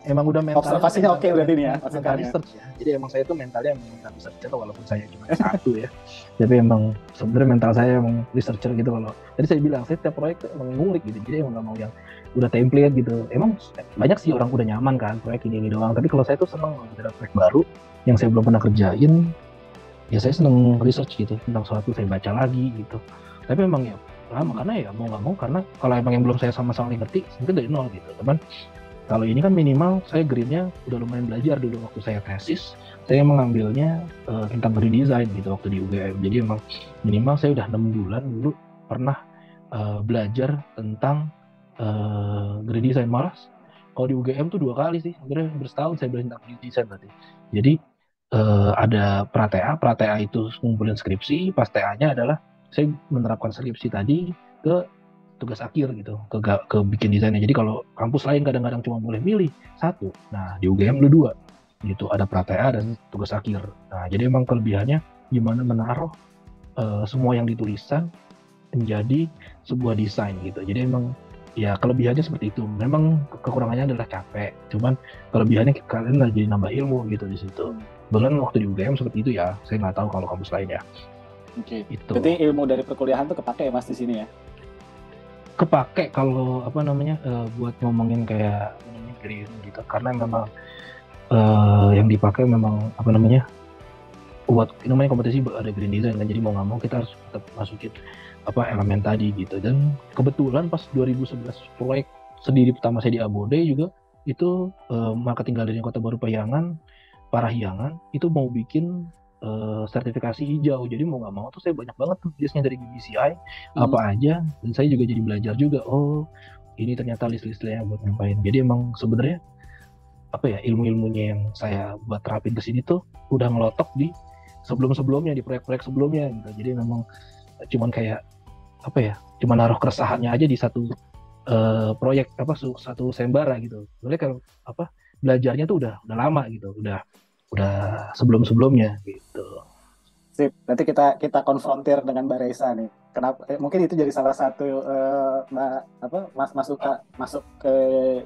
emang udah mental observasinya oke berarti ini ya, mental research ya. Jadi emang saya tuh mentalnya mental researcher, walaupun saya cuma S1 ya. Tapi emang sebenarnya mental saya emang researcher gitu. Kalau tadi saya bilang, saya tiap proyek tuh emang ngulik gitu. Jadi emang nggak mau yang udah template gitu. Emang banyak sih orang udah nyaman kan proyek ini doang. Tapi kalau saya tuh seneng ada proyek baru yang saya belum pernah kerjain, ya saya seneng research gitu tentang suatu, saya baca lagi gitu. Tapi emang ya lama, karena ya mau nggak mau, karena kalau emang yang belum saya sama-sama ngerti mungkin dari nol gitu teman. Kalau ini kan minimal saya greennya udah lumayan belajar dulu waktu saya tesis. Saya mengambilnya tentang redesign gitu waktu di UGM. Jadi emang minimal saya udah 6 bulan dulu pernah belajar tentang redesign. Malah kalau di UGM tuh 2 kali sih, hampir setahun saya belajar tentang redesign berarti. Jadi ada pra-TA itu ngumpulin skripsi, pas TA-nya adalah saya menerapkan skripsi tadi ke tugas akhir gitu, ke bikin desainnya. Jadi kalau kampus lain kadang-kadang cuma boleh milih 1, nah di UGM lu 2 gitu, ada pra-TA dan tugas akhir. Nah jadi emang kelebihannya gimana menaruh semua yang ditulisan menjadi sebuah desain gitu. Jadi emang ya kelebihannya seperti itu. Memang kekurangannya adalah capek. Cuman kelebihannya kalian lagi nambah ilmu gitu di situ. Bahkan waktu di UGM seperti itu ya. Saya nggak tahu kalau kampus lain ya. Oke. Itu. Berarti ilmu dari perkuliahan tuh kepake ya Mas di sini ya? Kepake kalau buat ngomongin kayak green gitu. Karena memang yang dipakai memang buat namanya kompetisi ada green design kan, jadi mau nggak mau kita harus tetap masukin elemen tadi gitu. Dan kebetulan pas 2011 proyek sendiri pertama saya di Abode juga itu marketing galeri Kota Baru Parahyangan itu mau bikin sertifikasi hijau. Jadi mau nggak mau tuh saya banyak banget tuh listnya dari BBCI apa aja, dan saya juga jadi belajar juga, oh ini ternyata list-listnya buat ngapain. Jadi emang sebenarnya ilmu-ilmunya yang saya buat terapin ke sini tuh udah ngelotok di sebelum-sebelumnya, di proyek-proyek sebelumnya gitu. Jadi memang cuman kayak cuman naruh keresahannya aja di satu proyek satu sembara gitu. Sebenarnya kalau belajarnya tuh udah lama gitu, udah sebelum-sebelubnya gitu. Sip, nanti kita konfrontir dengan Mbak Reisa nih. Kenapa? Mungkin itu jadi salah satu masuk ke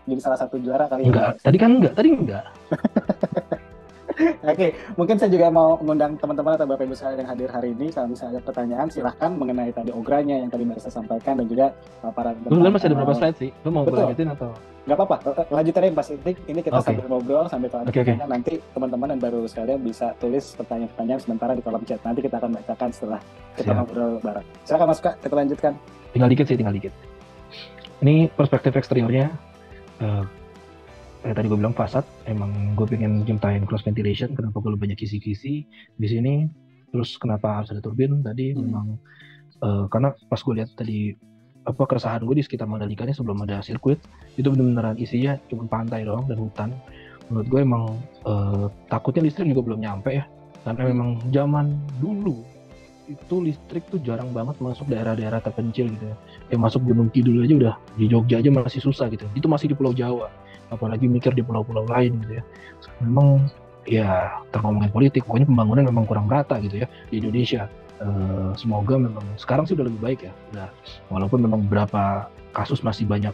jadi salah satu juara kali ya. Enggak, tadi enggak. Oke, mungkin saya juga mau mengundang teman-teman atau Bapak Ibu sekalian yang hadir hari ini. Kalau misalnya ada pertanyaan, silahkan mengenai tadi ogranya yang tadi Mbak Reisa sampaikan, dan juga paparan. Lu masih ada berapa slide sih? Lu mau lanjutin atau? Nggak apa-apa, lanjutin aja Mas Intik. Ini kita sambil ngobrol, sambil pertanyaan. Nanti teman-teman dan Bapak Ibu sekalian bisa tulis pertanyaan-pertanyaan sementara di kolom chat. Nanti kita akan bacakan setelah kita ngobrol bareng. Silakan Mas Kak, kita lanjutkan. Tinggal dikit. Ini perspektif eksteriornya. Tadi gue bilang fasad, emang gue pengen nyiptain cross ventilation. Kenapa gue banyak kisi-kisi di sini? Terus kenapa harus ada turbin? Tadi memang karena pas gue lihat tadi keresahan gue di sekitar Mandalika sebelum ada sirkuit, itu benar-benar isinya cuma pantai doang dan hutan. Menurut gue emang takutnya listrik juga belum nyampe ya, karena memang zaman dulu itu listrik tuh jarang banget masuk daerah-daerah terpencil gitu ya. Kayak masuk Gunung Kidul aja udah, di Jogja aja masih susah gitu. Itu masih di Pulau Jawa, apalagi mikir di pulau-pulau lain gitu ya. Memang ya terngomongin politik, pokoknya pembangunan memang kurang rata gitu ya di Indonesia. Semoga memang sekarang sih udah lebih baik ya. Udah, walaupun memang beberapa kasus masih banyak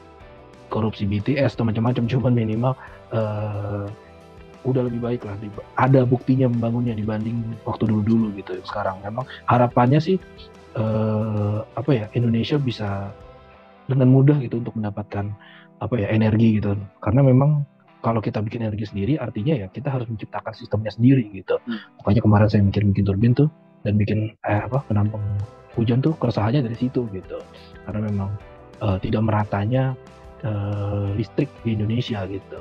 korupsi BTS atau macam-macam, cuman minimal udah lebih baik lah. Ada buktinya membangunnya dibanding waktu dulu-dulu gitu. Sekarang memang harapannya sih Indonesia bisa dengan mudah gitu untuk mendapatkan energi gitu. Karena memang kalau kita bikin energi sendiri, artinya ya kita harus menciptakan sistemnya sendiri gitu. Makanya kemarin saya bikin turbin tuh dan bikin penampung hujan tuh, keresahannya dari situ gitu. Karena memang tidak meratanya listrik di Indonesia gitu.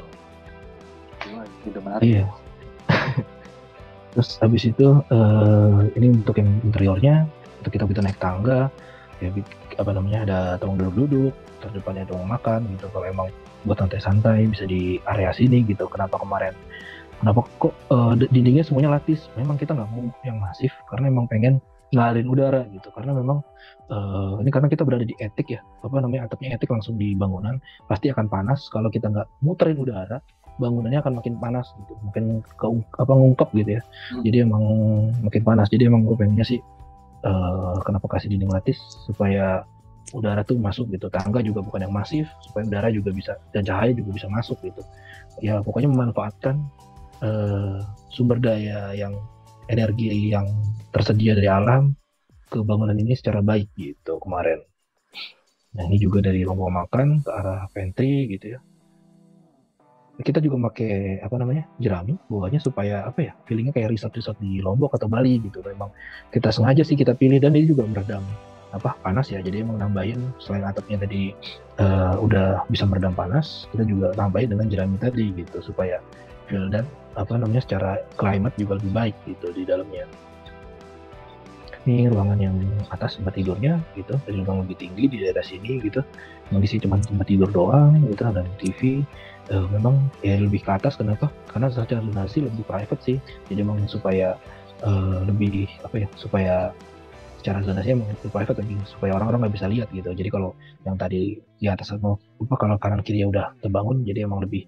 Iya. Terus habis itu ini untuk yang interiornya, untuk kita naik tangga ya, ada tempat duduk, terdepannya ada ruang makan gitu. Kalau emang buat santai-santai bisa di area sini gitu. Kenapa kok dindingnya semuanya lapis? Memang kita nggak mau yang masif karena memang pengen ngalirin udara gitu. Karena memang ini karena kita berada di attic ya, atapnya attic langsung di bangunan, pasti akan panas. Kalau kita nggak muterin udara, bangunannya akan makin panas gitu, mungkin ngungkep gitu ya. Jadi emang makin panas. Jadi emang gue pengennya sih kenapa kasih dinding lattice, supaya udara tuh masuk gitu. Tangga juga bukan yang masif, supaya udara juga bisa dan cahaya juga bisa masuk gitu. Ya pokoknya memanfaatkan sumber daya yang energi yang tersedia dari alam ke bangunan ini secara baik gitu kemarin. Nah ini juga dari ruang makan ke arah pantry gitu ya. Kita juga pakai jerami bawahnya supaya feelingnya kayak resort di Lombok atau Bali gitu. Memang kita sengaja sih kita pilih, dan ini juga meredam panas ya. Jadi emang nambahin, selain atapnya tadi udah bisa meredam panas, kita juga nambahin dengan jerami tadi gitu supaya feel dan secara climate juga lebih baik gitu di dalamnya. Ini ruangan yang atas tempat tidurnya gitu, dari ruangan lebih tinggi di daerah sini gitu. Mengisi cuma tempat tidur doang gitu, ada TV. Memang ya lebih ke atas, kenapa? Karena secara zonasi lebih private sih. Jadi memang supaya lebih supaya secara zonasi emang lebih private lagi, supaya orang-orang nggak bisa lihat gitu. Jadi kalau yang tadi di atas kalau kanan kiri udah terbangun, jadi emang lebih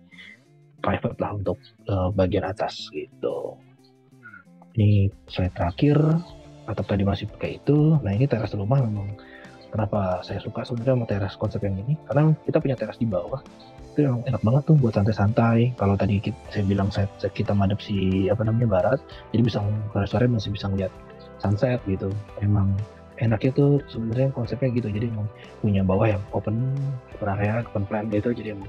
private lah untuk bagian atas gitu. Ini slide terakhir, atap tadi masih pakai itu. Nah ini teras rumah memang kenapa saya suka sebenarnya sama teras konsep yang ini, karena kita punya teras di bawah itu yang enak banget tuh buat santai-santai. Kalau tadi saya bilang kita madep si barat, jadi bisa sore masih bisa ngeliat sunset gitu. Emang enaknya tuh sebenarnya konsepnya gitu, jadi emang punya bawah yang open area, open plan gitu. Jadi emang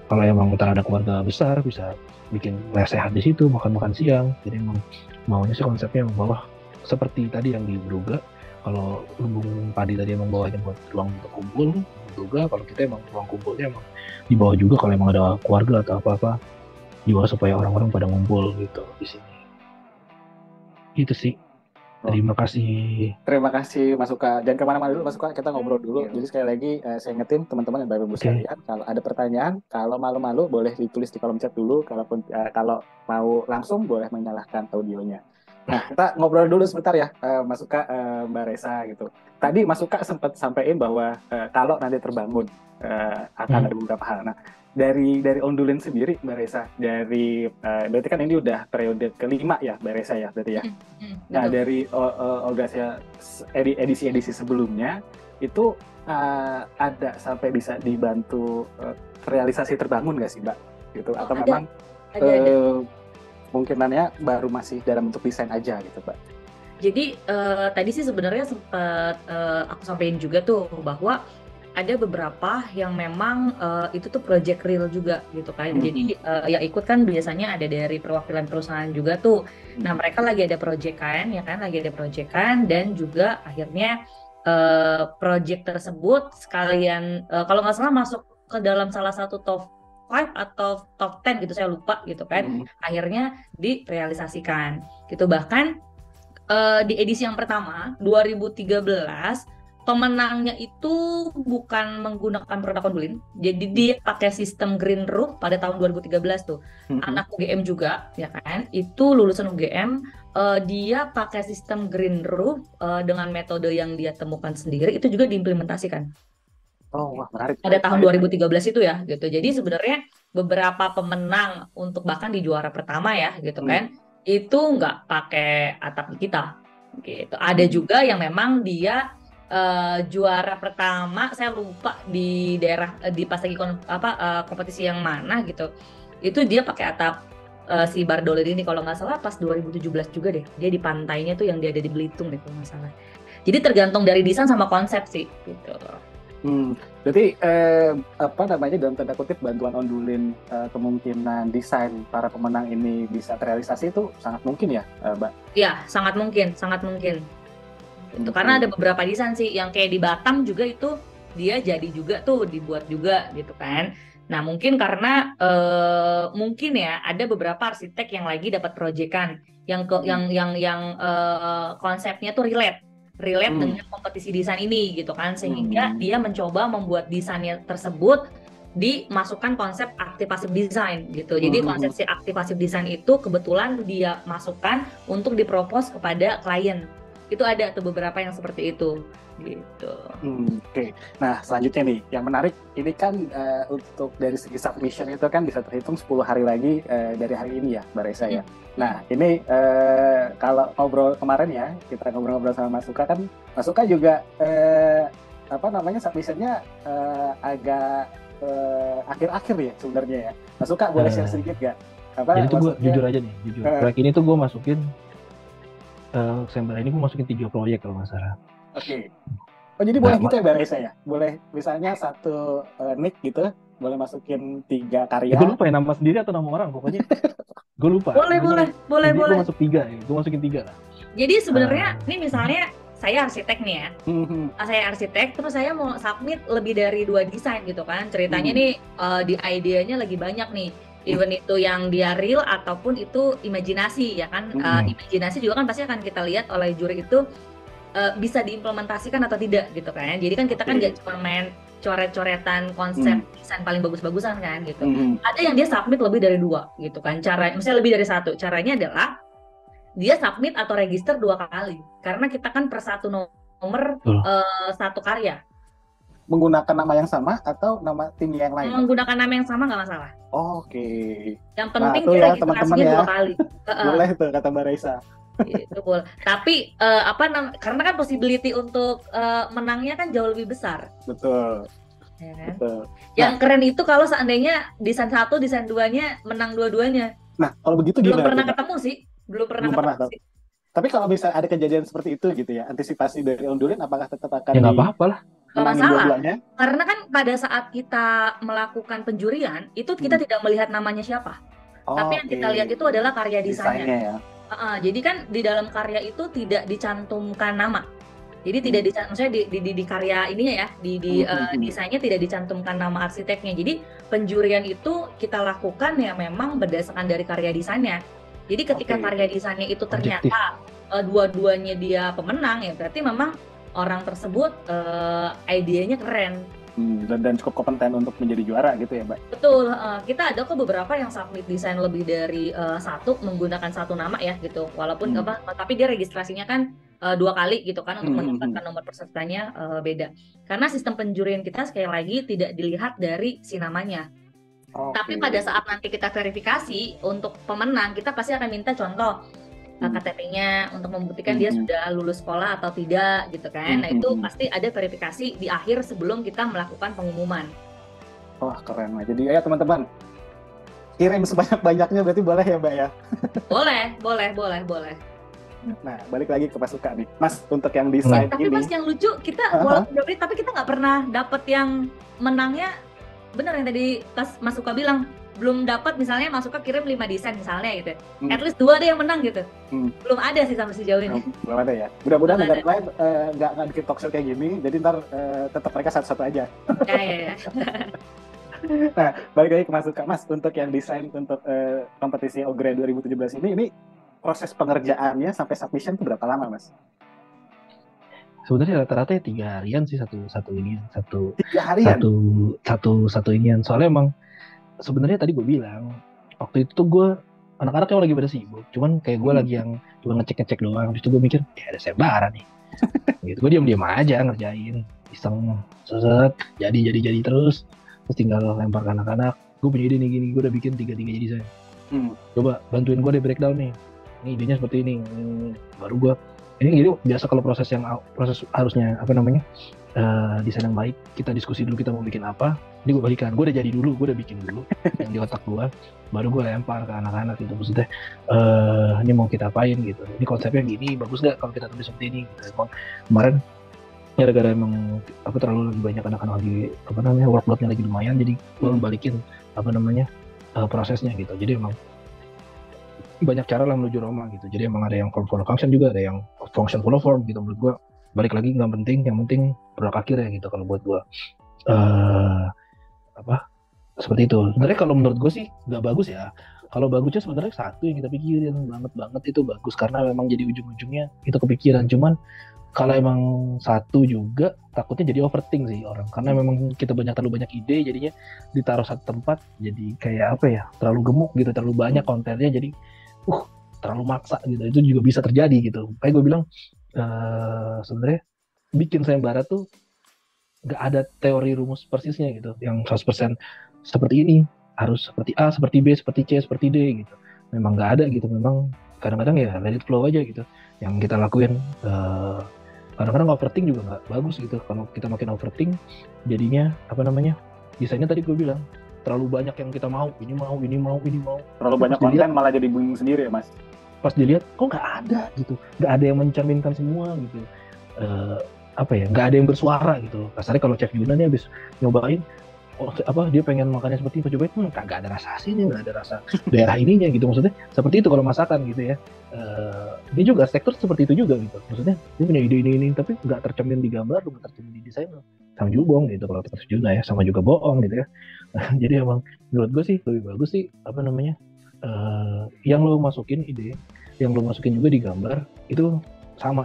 kalau emang ada keluarga besar bisa bikin lesehan di situ, makan siang. Jadi emang maunya sih konsepnya emang bawah seperti tadi yang di Brugga. Kalau lumbung padi tadi emang bawahnya buat ruang untuk kumpul, juga kalau kita emang ruang kumpulnya emang di bawah juga kalau emang ada keluarga atau apa-apa juga supaya orang-orang pada ngumpul gitu di sini. Itu sih. Terima kasih. Terima kasih Mas Suka. Jangan kemana-mana dulu Mas Suka, kita ngobrol dulu. Jadi sekali lagi saya ingetin teman-teman dan Bapak Ibu sekalian, kalau ada pertanyaan, kalau malu-malu boleh ditulis di kolom chat dulu. Kalau mau langsung boleh menyalakan audionya. Nah, kita ngobrol dulu sebentar ya, Mas Suka, Mbak Resa gitu. Tadi Mas Suka sempat sampaikan bahwa kalau nanti terbangun akan ada beberapa hal. Nah, dari Ondulin sendiri, Mbak Resa, berarti kan ini udah periode kelima ya, Mbak Resa ya, berarti ya. Nah, dari Olgasia edisi sebelumnya itu ada sampai bisa dibantu realisasi terbangun nggak sih, Mbak? Gitu, atau ada, memang ada. Kemungkinannya baru masih dalam bentuk desain aja gitu, Mbak. Jadi tadi sih sebenarnya sempat aku sampaikan juga tuh bahwa ada beberapa yang memang itu tuh project real juga gitu kan. Jadi yang ikut kan biasanya ada dari perwakilan perusahaan juga tuh. Nah, mereka lagi ada proyekan ya kan, dan juga akhirnya project tersebut sekalian kalau nggak salah masuk ke dalam salah satu top 5 atau top 10 gitu, saya lupa gitu kan. Akhirnya direalisasikan gitu. Bahkan di edisi yang pertama 2013 pemenangnya itu bukan menggunakan produk Ondulin, jadi dia pakai sistem green roof pada tahun 2013 tuh. Anak UGM juga ya kan, itu lulusan UGM, dia pakai sistem green roof dengan metode yang dia temukan sendiri, itu juga diimplementasikan. Oh, wah, menarik. Pada tahun 2013 itu ya gitu. Jadi sebenarnya beberapa pemenang untuk bahkan di juara pertama ya gitu kan, itu nggak pakai atap di kita gitu. Ada juga yang memang dia juara pertama, saya lupa di daerah di pas lagi kompetisi yang mana gitu, itu dia pakai atap si Bardolin ini kalau nggak salah pas 2017 juga deh, dia di pantainya tuh yang dia ada di Belitung deh kalau nggak salah. Jadi tergantung dari desain sama konsep sih gitu. Berarti dalam tanda kutip bantuan Ondulin, kemungkinan desain para pemenang ini bisa terrealisasi itu sangat mungkin ya, Mbak? Iya, sangat mungkin. Itu karena ada beberapa desain sih yang kayak di Batam juga itu dia jadi juga tuh dibuat juga gitu kan. Nah, mungkin karena mungkin ya ada beberapa arsitek yang lagi dapat proyekan yang konsepnya tuh relate dengan kompetisi desain ini gitu kan, sehingga dia mencoba membuat desainnya tersebut dimasukkan konsep active passive design gitu. Jadi konsep si active passive design itu kebetulan dia masukkan untuk dipropose kepada klien. Itu ada tuh beberapa yang seperti itu gitu. Oke. Nah, selanjutnya nih yang menarik ini kan untuk dari segi submission itu kan bisa terhitung 10 hari lagi dari hari ini ya, Mbak Resa ya. Nah, ini kalau ngobrol kemarin ya, kita ngobrol-ngobrol sama Mas Suka kan, Mas Suka juga submissionnya agak akhir-akhir ya sebenarnya ya. Mas Suka boleh share sedikit nggak? Jadi tuh gue jujur aja nih, proyek ini tuh gue masukin September ini gue masukin 3 proyek kalau nggak salah. Oke. Oh, jadi boleh gitu ya, Mbak Resa ya? Boleh misalnya satu nick gitu, boleh masukin 3 karya. Gue lupa ya nama sendiri atau nama orang pokoknya. Gue lupa. Boleh. Gue masuk 3 ya, gue masukin 3 lah. Jadi sebenarnya ini misalnya saya arsitek nih ya, saya arsitek terus saya mau submit lebih dari 2 desain gitu kan, ceritanya nih di idenya lagi banyak nih, even itu yang dia real ataupun itu imajinasi ya kan. Imajinasi juga kan pasti akan kita lihat oleh juri itu bisa diimplementasikan atau tidak gitu kan. Jadi kan kita kan nggak cuma main coret-coretan konsep desain paling bagus-bagusan kan gitu. Ada yang dia submit lebih dari 2 gitu kan. Misalnya lebih dari 1. Caranya adalah dia submit atau register 2 kali. Karena kita kan per satu nomor satu karya. Menggunakan nama yang sama atau nama tim yang lain? Menggunakan nama yang sama nggak masalah. Oke. Yang penting dia registrasinya teman-teman ya. 2 kali. Boleh tuh kata Mbak Resa. Itu boleh. Tapi karena kan possibility untuk menangnya kan jauh lebih besar. Betul. Ya kan? Betul. Yang keren itu kalau seandainya desain 1, desain 2-nya menang dua-duanya. Nah, kalau begitu Belum gimana pernah tuh, Mbak? ketemu sih. Belum pernah Belum pernah ketemu tahu. sih. Tapi kalau misalnya ada kejadian seperti itu gitu ya, antisipasi dari Ondulin apakah tetap akan Ya nggak apa-apa lah. Nggak menangin masalah. dua-duanya? Karena kan pada saat kita melakukan penjurian, itu kita tidak melihat namanya siapa. Tapi yang kita lihat itu adalah karya desainnya. Desainnya ya. Jadi kan di dalam karya itu tidak dicantumkan nama. Jadi tidak maksudnya di karya ininya ya, desainnya tidak dicantumkan nama arsiteknya. Jadi penjurian itu kita lakukan ya memang berdasarkan dari karya desainnya. Jadi ketika karya desainnya itu ternyata dua-duanya dia pemenang, ya berarti memang orang tersebut idenya keren. Dan cukup kompeten untuk menjadi juara gitu ya, Mbak? Betul, kita ada kok beberapa yang submit desain lebih dari satu menggunakan satu nama ya gitu. Walaupun tapi dia registrasinya kan 2 kali gitu kan untuk mendapatkan nomor pesertanya beda. Karena sistem penjurian kita sekali lagi tidak dilihat dari si namanya. Tapi pada saat nanti kita verifikasi untuk pemenang, kita pasti akan minta contoh KTP-nya untuk membuktikan dia sudah lulus sekolah atau tidak gitu kan. Nah itu pasti ada verifikasi di akhir sebelum kita melakukan pengumuman. Wah keren. Jadi ya teman-teman, kirim sebanyak-banyaknya berarti boleh ya Mbak ya? Boleh. Nah balik lagi ke Mas Luka nih, Mas untuk yang desain tapi ini. Mas yang lucu kita walaupun udah tapi kita nggak pernah dapet yang menangnya. Bener yang tadi pas Mas Luka bilang, belum dapat misalnya Mas Luka kirim 5 desain misalnya gitu. At least 2 deh yang menang gitu. Belum ada sih sampai sejauh ini. Belum ada ya. Mudah-mudahan negara lain nggak bikin talk show kayak gini, jadi ntar tetap mereka satu-satu aja. Ya. Nah, balik lagi ke Mas Luka. Mas, untuk yang desain untuk kompetisi Ogre 2017 ini proses pengerjaannya sampai submission itu berapa lama, Mas? Sebenarnya rata-rata 3 harian sih satu inian, 3 harian? Satu inian. Soalnya emang sebenarnya tadi gue bilang waktu itu tuh gue anak-anak yang lagi pada sibuk, cuman kayak gue lagi yang cuma ngecek doang. Habis itu gue mikir ya ada selebaran nih gitu, gue diam aja ngerjain iseng jadi terus tinggal lempar ke anak-anak. Gue punya ide nih gini, gue udah bikin 3 desain. Coba bantuin gue deh breakdown nih, ini idenya seperti ini. Baru gue ini biasa kalau proses harusnya desain yang baik, kita diskusi dulu kita mau bikin apa. Ini gue balikan, gue udah jadi dulu, gue udah bikin dulu yang di otak gue, baru gue lempar ke anak-anak gitu. Maksudnya ini mau kita apain gitu, ini konsepnya gini, bagus nggak kalau kita tulis seperti ini gitu. Kemarin gara-gara emang terlalu banyak anak-anak lagi workloadnya lagi lumayan, jadi gue balikin prosesnya gitu. Jadi emang banyak cara lah menuju Roma gitu. Jadi emang ada yang form follow function juga, ada yang function follow form gitu. Menurut gue balik lagi nggak penting, yang penting produk akhirnya gitu kalau buat gue. Seperti itu. Sebenarnya kalau menurut gue sih nggak bagus ya. Kalau bagusnya sebenarnya satu yang kita pikirin banget itu bagus, karena memang jadi ujung-ujungnya itu kepikiran. Cuman kalau emang satu juga takutnya jadi overthink sih orang, karena memang kita terlalu banyak ide, jadinya ditaruh satu tempat jadi kayak terlalu gemuk gitu, terlalu banyak kontennya, jadi terlalu maksa gitu. Itu juga bisa terjadi gitu. Kayak gue bilang sebenarnya bikin sayembara tuh nggak ada teori rumus persisnya gitu yang 100% seperti ini, harus seperti A, seperti B, seperti C, seperti D gitu. Memang nggak ada gitu. Memang kadang-kadang ya let it flow aja gitu yang kita lakuin. Kadang-kadang overthink juga nggak bagus gitu. Kalau kita makin overthink jadinya desainnya tadi gue bilang terlalu banyak yang kita mau, ini mau. Terlalu banyak konten malah jadi bingung sendiri ya Mas. Pas dilihat kok nggak ada gitu, nggak ada yang mencerminkan semua gitu. Nggak ada yang bersuara gitu. Kasarnya kalau Chef Yuna nih habis nyobain dia pengen makannya seperti apa, cobain kagak ada rasa asinnya, nggak ada rasa daerah ininya gitu. Maksudnya seperti itu kalau masakan gitu ya. Dia juga arsitektur seperti itu juga gitu. Maksudnya dia punya ide ini tapi nggak tercermin di gambar, nggak tercermin di desain, sama juga bohong gitu kalau Chef Yuna ya, sama juga bohong gitu ya. Jadi emang menurut gue sih lebih bagus sih yang lo masukin ide, yang lo masukin juga di gambar itu sama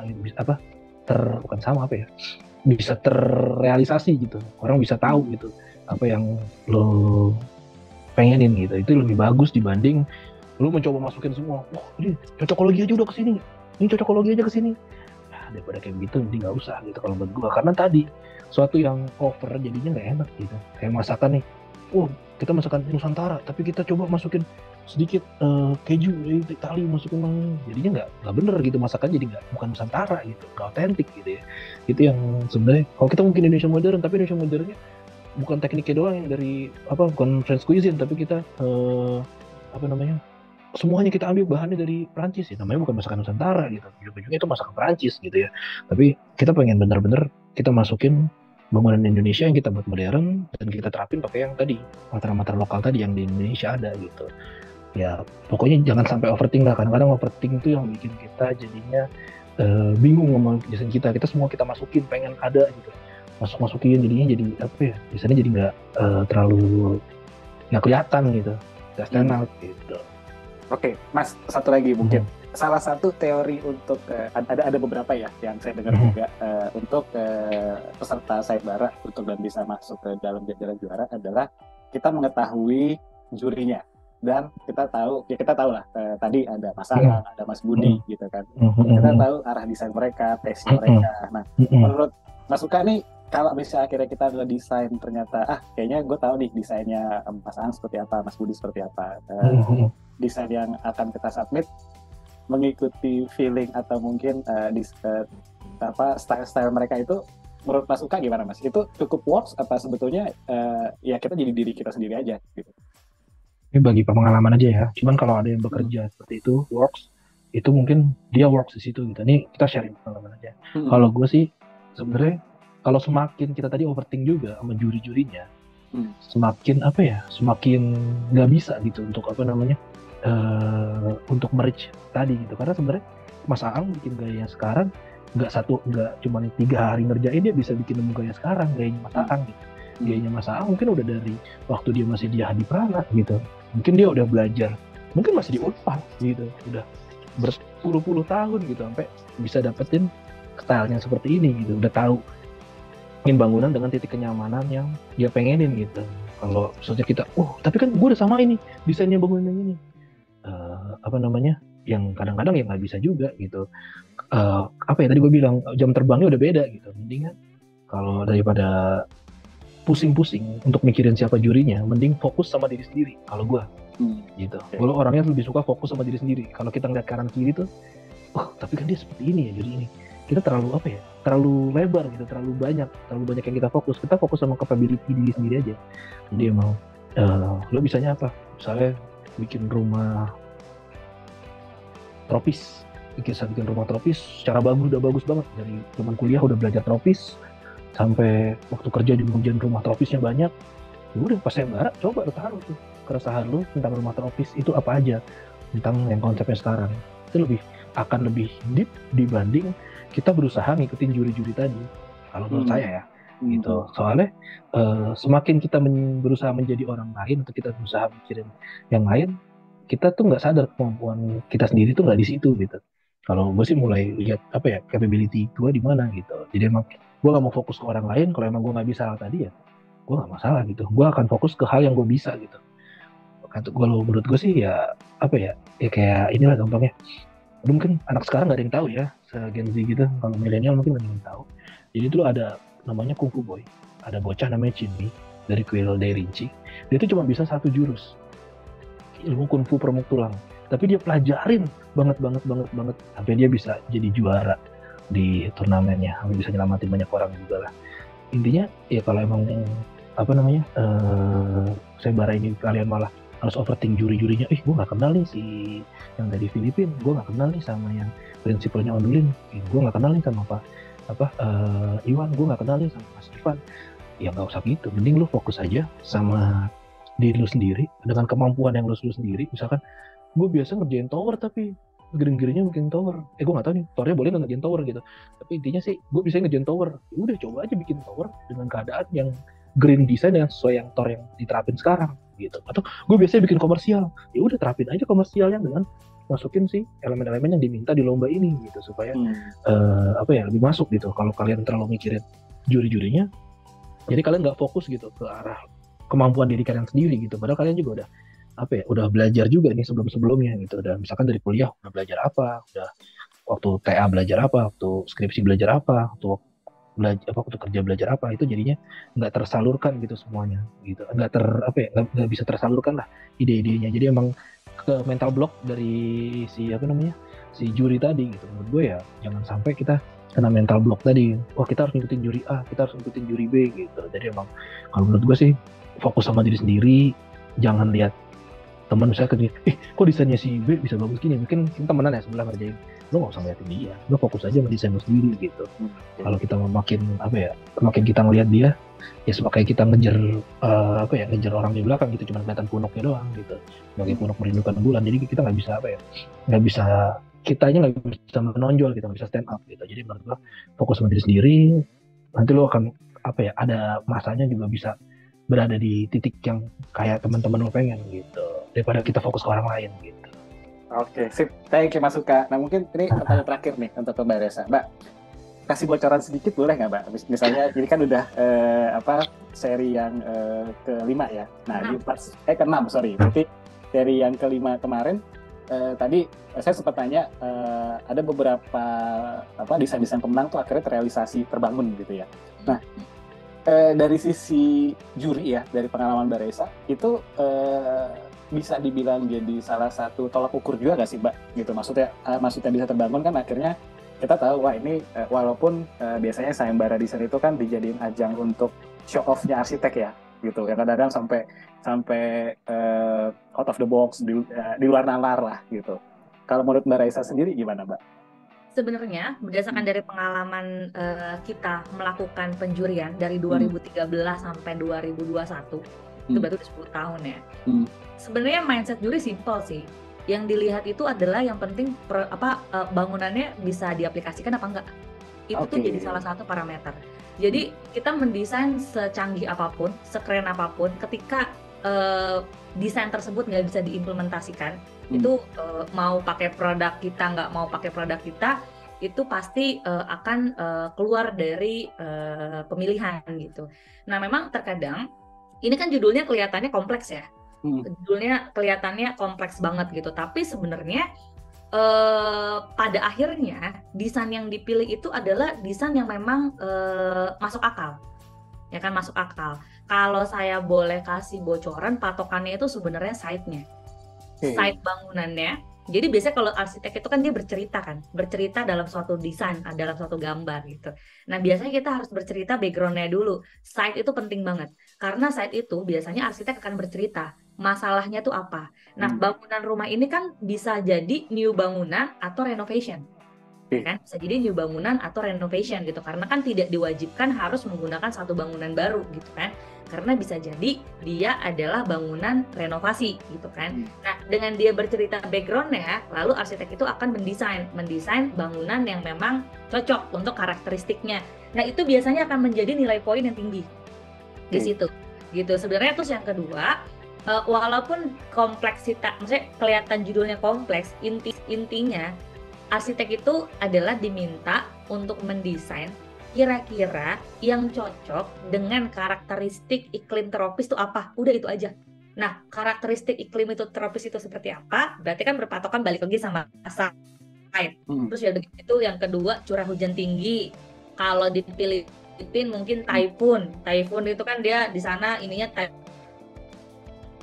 bisa terrealisasi gitu. Orang bisa tahu gitu apa yang lo pengenin gitu. Itu lebih bagus dibanding lo mencoba masukin semua. Ini cocokologi aja udah kesini, ini cocokologi aja kesini. Nah, daripada kayak gitu jadi nggak usah gitu kalau buat gua. Karena tadi suatu yang over jadinya nggak enak gitu. Kayak masakan nih, kita masakan Nusantara tapi kita coba masukin sedikit keju dari Itali masukin bang, jadinya nggak bener gitu masakan, jadi bukan Nusantara gitu, nggak otentik gitu ya. Itu yang sebenarnya kalau kita mungkin Indonesia modern, tapi Indonesia modernnya bukan tekniknya doang yang dari bukan French cuisine, tapi kita apa namanya, semuanya kita ambil bahannya dari Prancis ya, namanya bukan masakan Nusantara gitu, ujung-ujungnya itu masakan Prancis gitu ya. Tapi kita pengen bener-bener kita masukin bangunan Indonesia yang kita buat modern dan kita terapin pakai yang tadi matra-matra lokal tadi yang di Indonesia ada gitu. Ya pokoknya jangan sampai overthink lah, kadang-kadang overthink itu yang bikin kita jadinya bingung sama desain kita semua kita masukin pengen ada gitu, masukin jadinya jadi apa ya, desainnya jadi nggak terlalu nggak kelihatan gitu, nggak stand out gitu. Oke, Mas, satu lagi mungkin. Salah satu teori untuk ada beberapa ya yang saya dengar juga untuk peserta sayembara untuk dan bisa masuk ke dalam jajaran juara adalah kita mengetahui jurinya, dan kita tahu lah tadi ada Mas Anang, ada Mas Budi gitu kan. Kita tahu arah desain mereka, taste mereka. Nah, menurut Mas Uka nih, kalau misalnya akhirnya kita ngedesain ternyata kayaknya gue tahu nih desainnya Mas Anang seperti apa, Mas Budi seperti apa, desain yang akan kita submit mengikuti feeling atau mungkin style mereka itu, menurut Mas Uka gimana Mas? Itu cukup works apa sebetulnya ya kita jadi diri kita sendiri aja gitu? Ini bagi pengalaman aja ya. Cuman kalau ada yang bekerja seperti itu works, itu mungkin dia works di situ gitu. Ini kita sharing pengalaman aja. Kalau gue sih sebenarnya kalau semakin kita tadi overthink juga sama juri-jurinya, semakin semakin nggak bisa gitu untuk untuk merge tadi gitu. Karena sebenarnya Mas Aang bikin gaya sekarang nggak cuma 3 hari ngerjain, dia bisa bikin nemu gaya sekarang, gayanya Mas Aang gitu. Gayanya Mas Aang mungkin udah dari waktu dia masih di Hadi Prana gitu, mungkin dia udah belajar, mungkin masih di Unpad gitu, udah berpuluh-puluh tahun gitu sampai bisa dapetin stylenya seperti ini gitu, udah tahu ingin bangunan dengan titik kenyamanan yang dia pengenin gitu. Kalau misalnya kita tapi kan gue udah sama ini desainnya bangunan ini, yang kadang-kadang ya nggak bisa juga gitu. Tadi gue bilang jam terbangnya udah beda gitu. Mendingan kalau daripada pusing-pusing untuk mikirin siapa jurinya, mending fokus sama diri sendiri. Kalau gue gitu. Gue orangnya lebih suka fokus sama diri sendiri. Kalau kita ngeliat kanan kiri tuh, tapi kan dia seperti ini ya juri ini. Kita terlalu lebar gitu, terlalu banyak yang kita fokus. Kita fokus sama capability diri sendiri aja. Jadi emang lo bisanya apa? Misalnya bikin rumah tropis, bikin rumah tropis secara bagus, udah bagus banget dari zaman kuliah udah belajar tropis sampai waktu kerja di bagian rumah tropisnya banyak. Ya udah pas sayembara coba taruh tuh keresahan lu tentang rumah tropis itu apa aja, tentang yang konsepnya sekarang. Itu akan lebih deep dibanding kita berusaha ngikutin juri-juri tadi. Kalau menurut saya ya gitu. Soalnya semakin kita berusaha menjadi orang lain atau kita berusaha mikirin yang lain, kita tuh nggak sadar kemampuan kita sendiri tuh nggak di situ gitu. Kalau gue sih mulai lihat capability gue di mana gitu. Jadi emang gue nggak mau fokus ke orang lain. Kalau emang gue nggak bisa hal tadi ya gue nggak masalah gitu. Gue akan fokus ke hal yang gue bisa gitu. Kalau menurut gue sih ya kayak inilah gampangnya. Mungkin anak sekarang nggak ada yang tahu ya, Gen Z gitu. Kalau milenial mungkin nggak ada yang tahu. Jadi itu ada namanya Kung Fu Boy. Ada bocah namanya Chinmi dari kuil Dairinchi. Dia itu cuma bisa 1 jurus, ilmu Kung Fu permuk tulang. Tapi dia pelajarin banget sampai dia bisa jadi juara di turnamennya, sampai bisa nyelamatin banyak orang juga lah. Intinya ya kalau emang sayembara ini kalian malah harus overthink juri-jurinya, gue nggak kenal nih si yang dari Filipina, gue nggak kenal nih sama yang prinsipalnya Ondulin, gue nggak kenal nih sama Iwan, gue nggak kenal nih sama Mas Ivan. Ya nggak usah gitu, mending lu fokus aja sama diri lu sendiri dengan kemampuan yang lu sendiri. Misalkan gue biasa ngerjain tower tapi gering-geringnya bikin tower, gue nggak tahu nih towernya boleh nggak ngerjain tower gitu, tapi intinya sih gue bisa ngerjain tower. Udah coba aja bikin tower dengan keadaan yang green design dengan sesuai yang tor yang diterapin sekarang gitu. Atau gue biasanya bikin komersial, ya udah terapin aja komersialnya dengan masukin sih elemen-elemen yang diminta di lomba ini gitu, supaya lebih masuk gitu. Kalau kalian terlalu mikirin juri-jurinya, jadi kalian nggak fokus gitu ke arah kemampuan diri kalian sendiri gitu. Padahal kalian juga udah belajar juga nih sebelum-sebelumnya gitu. Udah misalkan dari kuliah udah belajar apa, udah waktu TA belajar apa, waktu skripsi belajar apa, waktu kerja belajar apa, itu jadinya nggak tersalurkan gitu semuanya gitu. Nggak bisa tersalurkan lah ide-idenya. Jadi emang ke mental block dari si juri tadi gitu. Menurut gue ya jangan sampai kita kena mental block tadi. Wah, kita harus ngikutin juri A, kita harus ngikutin juri B gitu. Jadi emang kalau menurut gue sih fokus sama diri sendiri, jangan lihat teman misalnya kok desainnya si B bisa bagus gini, mungkin kita temenan ya sebelah ngerjain, lo nggak usah ngeliatin dia, lo fokus aja sama desain lo sendiri gitu. Kalau kita mau makin kita ngeliat dia, ya semakin kita ngejar ngejar orang di belakang gitu, cuma kelihatan punuknya doang gitu, sebagai punuk merindukan bulan. Jadi kita kitanya nggak bisa menonjol, kita nggak bisa stand up gitu. Jadi menurut gua fokus sama diri sendiri, nanti lo akan ada masanya juga bisa berada di titik yang kayak teman-teman lo pengen gitu, daripada kita fokus ke orang lain gitu. Oke, sip. Thank you Mas Suka. Nah mungkin ini pertanyaan terakhir nih untuk Mbak Resa. Mbak, kasih bocoran sedikit boleh nggak Mbak? Misalnya ini kan udah seri yang kelima ya. Nah ke-6 sorry. Berarti seri yang kelima kemarin tadi saya sempat tanya ada beberapa desain-desain pemenang tuh akhirnya terrealisasi, terbangun gitu ya. Nah dari sisi juri ya, dari pengalaman Mbak Resa itu bisa dibilang jadi salah satu tolak ukur juga nggak sih Mbak? Gitu maksudnya bisa terbangun kan akhirnya kita tahu wah ini walaupun biasanya sayembara desain itu kan dijadiin ajang untuk show off-nya arsitek ya gitu, yang kadang-kadang sampai out of the box di luar nalar lah gitu. Kalau menurut Mbak Resa sendiri gimana Mbak? Sebenarnya berdasarkan dari pengalaman kita melakukan penjurian dari 2013 sampai 2021, itu berarti udah 10 tahun ya. Sebenarnya mindset juri simple sih. Yang dilihat itu adalah yang penting bangunannya bisa diaplikasikan apa enggak. Itu tuh jadi salah satu parameter. Jadi kita mendesain secanggih apapun, sekeren apapun, ketika desain tersebut nggak bisa diimplementasikan, itu mau pakai produk kita, nggak mau pakai produk kita, itu pasti akan keluar dari pemilihan gitu. Nah memang terkadang ini kan judulnya kelihatannya kompleks ya, judulnya kelihatannya kompleks banget gitu, tapi sebenarnya pada akhirnya desain yang dipilih itu adalah desain yang memang masuk akal, ya kan, masuk akal. Kalau saya boleh kasih bocoran, patokannya itu sebenarnya site-nya, site bangunannya. Jadi biasanya kalau arsitek itu kan dia bercerita dalam suatu desain, dalam suatu gambar gitu. Nah biasanya kita harus bercerita background-nya dulu. Site itu penting banget, karena site itu biasanya arsitek akan bercerita masalahnya tuh apa. Nah bangunan rumah ini kan bisa jadi new bangunan atau renovation, kan? Bisa jadi new bangunan atau renovation gitu, karena kan tidak diwajibkan harus menggunakan satu bangunan baru gitu kan, karena bisa jadi dia adalah bangunan renovasi gitu kan. Nah dengan dia bercerita background-nya, lalu arsitek itu akan mendesain bangunan yang memang cocok untuk karakteristiknya. Nah itu biasanya akan menjadi nilai poin yang tinggi di situ gitu. Sebenarnya terus yang kedua, walaupun kompleksitas, maksudnya kelihatan judulnya kompleks, intinya arsitek itu adalah diminta untuk mendesain kira-kira yang cocok dengan karakteristik iklim tropis itu apa, udah itu aja. Nah karakteristik iklim itu tropis itu seperti apa, berarti kan berpatokan balik lagi sama site. Terus ya begitu, yang kedua curah hujan tinggi. Kalau di Filipina mungkin typhoon itu kan dia di sana ininya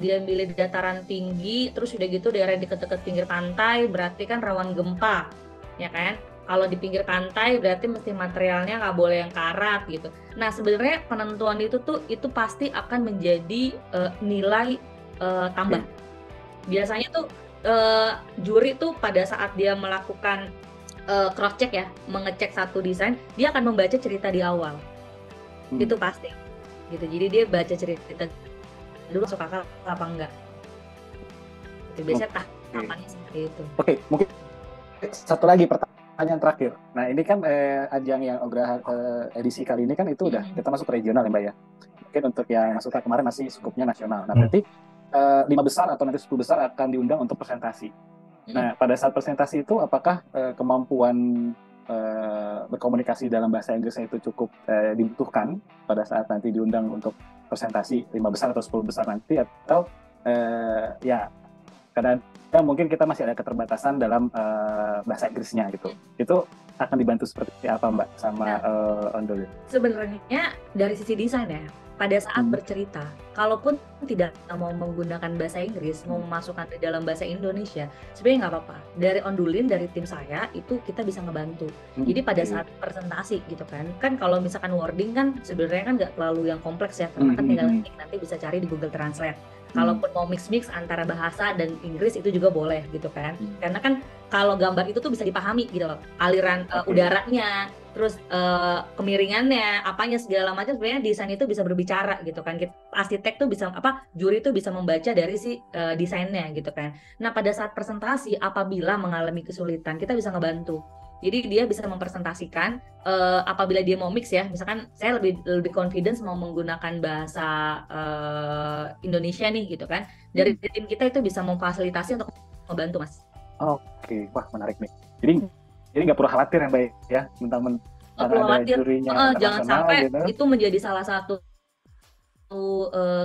dia milih di dataran tinggi, terus udah gitu daerah dekat-dekat pinggir pantai berarti kan rawan gempa, ya kan? Kalau di pinggir pantai berarti mesti materialnya nggak boleh yang karat gitu. Nah sebenarnya penentuan itu pasti akan menjadi nilai tambah. Biasanya tuh juri tuh pada saat dia melakukan cross check ya, mengecek satu desain, dia akan membaca cerita di awal. Itu pasti gitu. Jadi dia baca cerita dulu masuk akal apa enggak. Itu biasanya tahapannya seperti itu. Oke, mungkin satu lagi pertanyaan terakhir. Nah, ini kan ajang yang Ogra edisi kali ini kan itu udah kita masuk ke regional ya, Mbak ya. Mungkin untuk yang masuk kemarin masih skupnya nasional. Nah, berarti 5 besar atau nanti 10 besar akan diundang untuk presentasi. Nah, pada saat presentasi itu apakah kemampuan berkomunikasi dalam bahasa Inggrisnya itu cukup dibutuhkan pada saat nanti diundang untuk presentasi 5 besar atau 10 besar nanti, atau ya kadang-kadang mungkin kita masih ada keterbatasan dalam bahasa Inggrisnya gitu. Itu akan dibantu seperti apa Mbak sama Ondol? Sebenarnya dari sisi desain ya, pada saat bercerita, kalaupun tidak mau menggunakan bahasa Inggris, mau memasukkan di dalam bahasa Indonesia, sebenarnya nggak apa-apa. Dari Ondulin, dari tim saya, itu kita bisa ngebantu. Jadi pada saat presentasi gitu kan kalau misalkan wording kan sebenarnya kan nggak terlalu yang kompleks ya, karena kan tinggal nanti bisa cari di Google Translate. Kalaupun mau mix-mix antara bahasa dan Inggris itu juga boleh gitu kan. Karena kan kalau gambar itu tuh bisa dipahami gitu loh, aliran udaranya, terus kemiringannya, apanya segala macam, sebenarnya desain itu bisa berbicara gitu kan. Arsitek tuh bisa juri tuh bisa membaca dari si desainnya gitu kan. Nah, pada saat presentasi apabila mengalami kesulitan, kita bisa ngebantu. Jadi dia bisa mempresentasikan apabila dia mau mix ya, misalkan saya lebih confidence mau menggunakan bahasa Indonesia nih gitu kan. Dari tim kita itu bisa memfasilitasi untuk membantu, Mas. Oke, wah menarik nih. Jadi nggak perlu khawatir ya Mbak ya, mentang-mentang perlu ada khawatir. jurinya Jangan sampai gitu. itu menjadi salah satu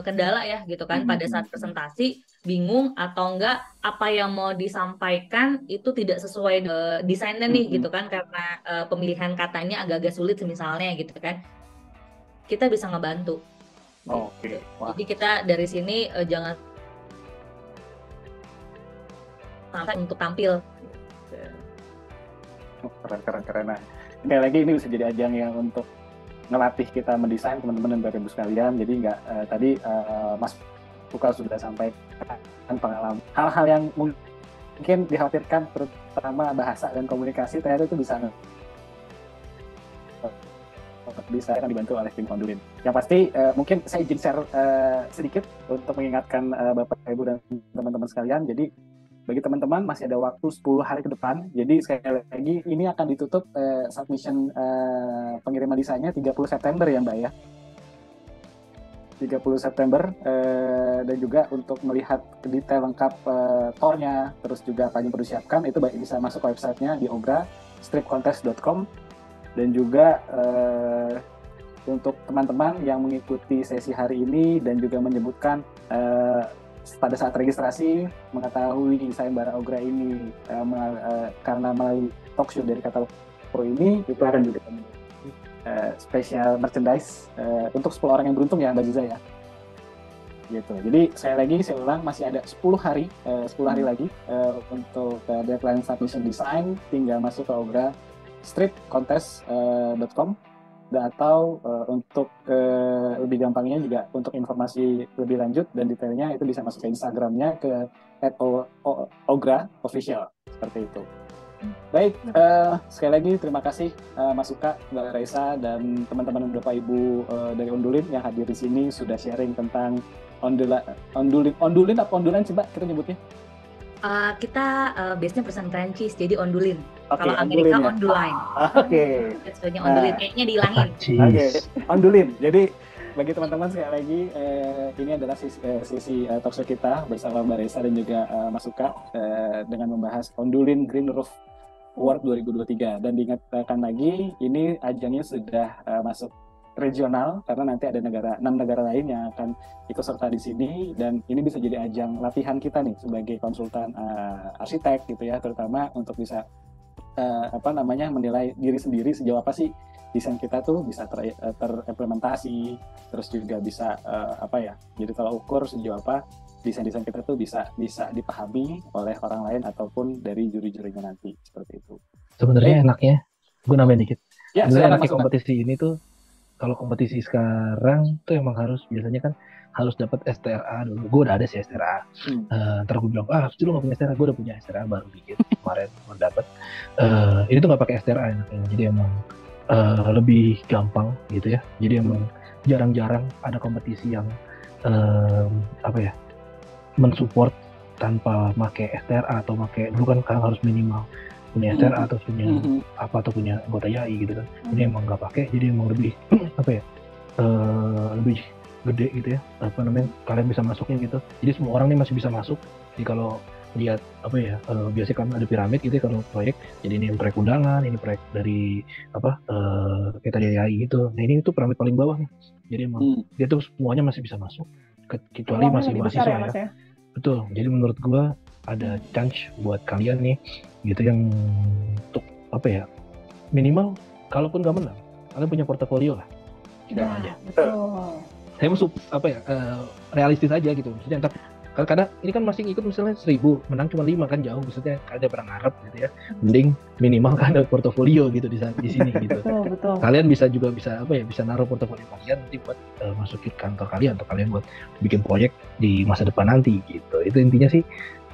kendala ya gitu kan pada saat presentasi, bingung atau enggak apa yang mau disampaikan itu tidak sesuai desainnya nih gitu kan, karena pemilihan katanya agak-agak sulit misalnya gitu kan, kita bisa ngebantu. Oke. Wah. Jadi kita dari sini jangan sampai untuk tampil. Keren. Nah, sekali lagi ini bisa jadi ajang yang untuk ngelatih kita mendesain teman-teman dan Bapak Ibu sekalian. Jadi nggak tadi Mas Fuka sudah sampaikan pengalaman hal-hal yang mungkin dikhawatirkan, terutama bahasa dan komunikasi, ternyata itu bisa akan dibantu oleh tim Ondulin. Yang pasti mungkin saya izin share sedikit untuk mengingatkan Bapak Ibu dan teman-teman sekalian. Jadi bagi teman-teman masih ada waktu 10 hari ke depan. Jadi sekali lagi ini akan ditutup submission pengiriman desainnya 30 September ya Mbak ya. 30 September dan juga untuk melihat detail lengkap tournya, terus juga apa yang perlu disiapkan, itu bisa masuk ke websitenya di ogra-stripcontest.com. Dan juga untuk teman-teman yang mengikuti sesi hari ini dan juga menyebutkan pada saat registrasi mengetahui sayembara Ogra ini karena melalui talk show dari Katalog Pro ini, itu akan juga spesial merchandise untuk 10 orang yang beruntung ya Mbak Ziza ya. Gitu. Jadi saya ulang masih ada 10 hari lagi untuk deadline submission design, tinggal masuk ke ogra-stripcontest.com. Atau untuk lebih gampangnya juga untuk informasi lebih lanjut dan detailnya itu bisa masuk ke Instagramnya ke @ogra official seperti itu. Baik, sekali lagi terima kasih Mas Suka, Mbak Raisa dan teman-teman Bapak Ibu dari Ondulin yang hadir di sini sudah sharing tentang Ondulin apa Ondulan sih Mbak kita nyebutnya? Kita base-nya pesan Prancis, jadi Ondulin. Okay, kalau Amerika ya? Onduline. Oke. Sebenarnya Ondulin, kayaknya dihilangin. Oke, Ondulin. Jadi bagi teman-teman sekali lagi ini adalah sesi talkshow kita bersama Mbak Reza dan juga Mas Suka dengan membahas Ondulin Green Roof Award 2023. Dan diingatkan lagi ini ajangnya sudah masuk regional karena nanti ada 6 negara lain yang akan ikut serta di sini, dan ini bisa jadi ajang latihan kita nih sebagai konsultan arsitek gitu ya, terutama untuk bisa menilai diri sendiri sejauh apa sih desain kita tuh bisa terimplementasi, terus juga bisa jadi tolak ukur sejauh apa desain-desain kita tuh bisa dipahami oleh orang lain ataupun dari juri-jurinya nanti, seperti itu. Sebenarnya enaknya, gue nambahin dikit. Ya, enaknya kompetisi ini tuh, kalau kompetisi sekarang tuh emang biasanya kan harus dapat STRA dulu. Gue udah ada sih STRA. Ntar gue bilang, pasti lu gak punya STRA. Gue udah punya STRA baru bikin kemarin baru dapet. Ini tuh gak pakai STRA enaknya. Jadi emang lebih gampang gitu ya. Jadi emang jarang-jarang ada kompetisi yang mensupport tanpa pakai STRA atau pakai, dulu kan harus minimal punya STRA atau punya atau punya anggota YAI gitu kan. Ini emang nggak pakai, jadi emang lebih lebih gede gitu ya, kalian bisa masuknya gitu. Jadi semua orang nih masih bisa masuk. Jadi kalau lihat biasanya kan ada piramid gitu ya kalau proyek. Jadi ini proyek undangan, ini proyek dari kayak tadi YAI gitu. Nah ini tuh piramid paling bawah nih. Jadi emang dia tuh semuanya masih bisa masuk, kecuali masih mahasiswa ya. Betul. Jadi menurut gua ada chance buat kalian nih gitu yang untuk minimal kalaupun nggak menang kalian punya portofolio lah. Aja. Betul. saya mau realistis aja gitu, maksudnya ntar karena ini kan masih ikut misalnya 1.000 menang cuma 5 kan jauh, maksudnya ada perang ngarep gitu ya, mending minimal kan ada portofolio gitu di sini gitu. Betul. Kalian bisa naruh portofolio kalian nanti buat masukin kantor kalian, atau kalian buat bikin proyek di masa depan nanti gitu. Itu intinya sih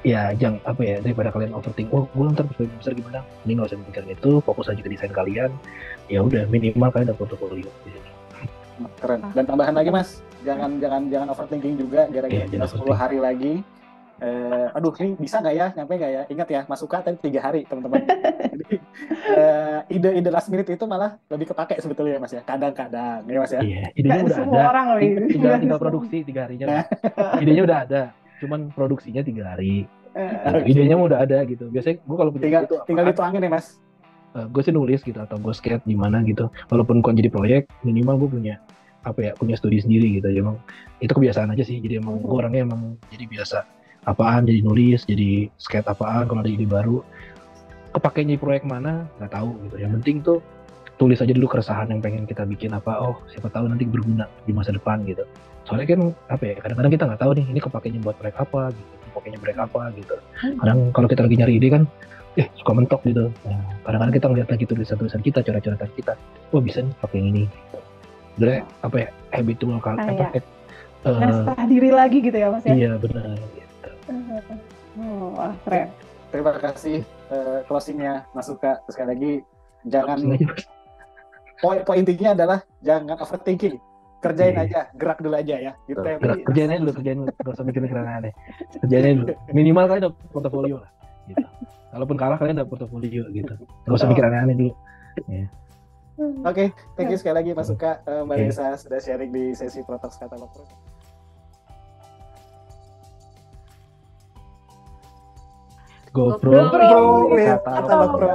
ya, jangan daripada kalian overthink, gue ntar besar gimana, ini nggak usah mikirin itu, fokus aja ke desain kalian, ya udah minimal kalian ada portofolio di sini. Keren. Dan tambahan lagi Mas, jangan overthinking juga, gara-gara 10 hari lagi. Aduh, ini bisa nggak ya, nyampe nggak ya? Ingat ya, Mas Uka tadi 3 hari teman-teman. Jadi ide last minute itu malah lebih kepake sebetulnya Mas ya. Kadang-kadang ya Mas ya. Iya, idenya udah semua ada. Orang tinggal produksi 3 harinya. Idenya udah ada, cuman produksinya 3 hari. Idenya udah ada gitu. Biasanya gue kalau punya tinggal dituangin ya Mas. Gue sih nulis gitu, atau gue skate gimana gitu, walaupun bukan jadi proyek, minimal gue punya studi sendiri gitu. Emang itu kebiasaan aja sih, jadi emang gue orangnya emang jadi biasa jadi nulis, jadi skate kalau ada ide baru, kepakainya di proyek mana nggak tahu gitu. Yang penting tuh tulis aja dulu keresahan yang pengen kita bikin siapa tahu nanti berguna di masa depan gitu. Soalnya kan kadang-kadang kita nggak tahu nih ini kepakainya buat proyek apa gitu, kepakainya proyek apa gitu. Kadang kalau kita lagi nyari ide kan suka mentok gitu. Nah, kadang-kadang kita ngeliat lagi tulisan kita, coret-coretan kita, bisa nih pakai yang ini. Sebenarnya habitual ngasah diri lagi gitu ya Mas ya. Iya benar gitu. Wah, keren. Terima kasih closingnya Mas Uka. Sekali lagi jangan poin intinya adalah jangan overthinking. Kerjain aja, gerak dulu aja ya. Gitu ya. Kerjain aja dulu, gak usah mikirin aneh. Kerjain aja dulu. Minimal kalian udah portofolio lah. Gitu. Kalaupun kalah kalian dapat portofolio gitu, nggak usah mikir aneh-aneh dulu. Oke, thank you sekali lagi Mas Uka, Mbak Risa sudah sharing di sesi Protox Katalog Pro. GoPro. Katalog Pro.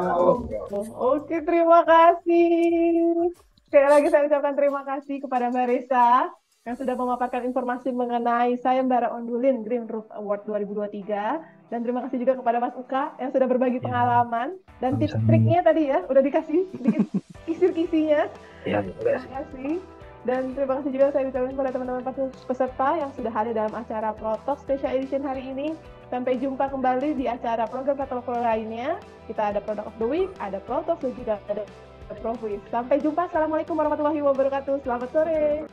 Oke, terima kasih. Sekali lagi saya ucapkan terima kasih kepada Mbak Risa yang sudah memaparkan informasi mengenai Sayembara Ondulin Green Roof Award 2023. Dan terima kasih juga kepada Mas Uka yang sudah berbagi pengalaman dan tips triknya tadi ya, udah dikasih sedikit kisir-kisinya. Terima kasih. Dan terima kasih juga saya ucapkan kepada teman-teman peserta yang sudah hadir dalam acara Protox Special Edition hari ini. Sampai jumpa kembali di acara program Katalog Pro lainnya. Kita ada Product of the Week, ada Protox, dan juga ada Pro Quiz. Sampai jumpa. Assalamualaikum warahmatullahi wabarakatuh. Selamat sore.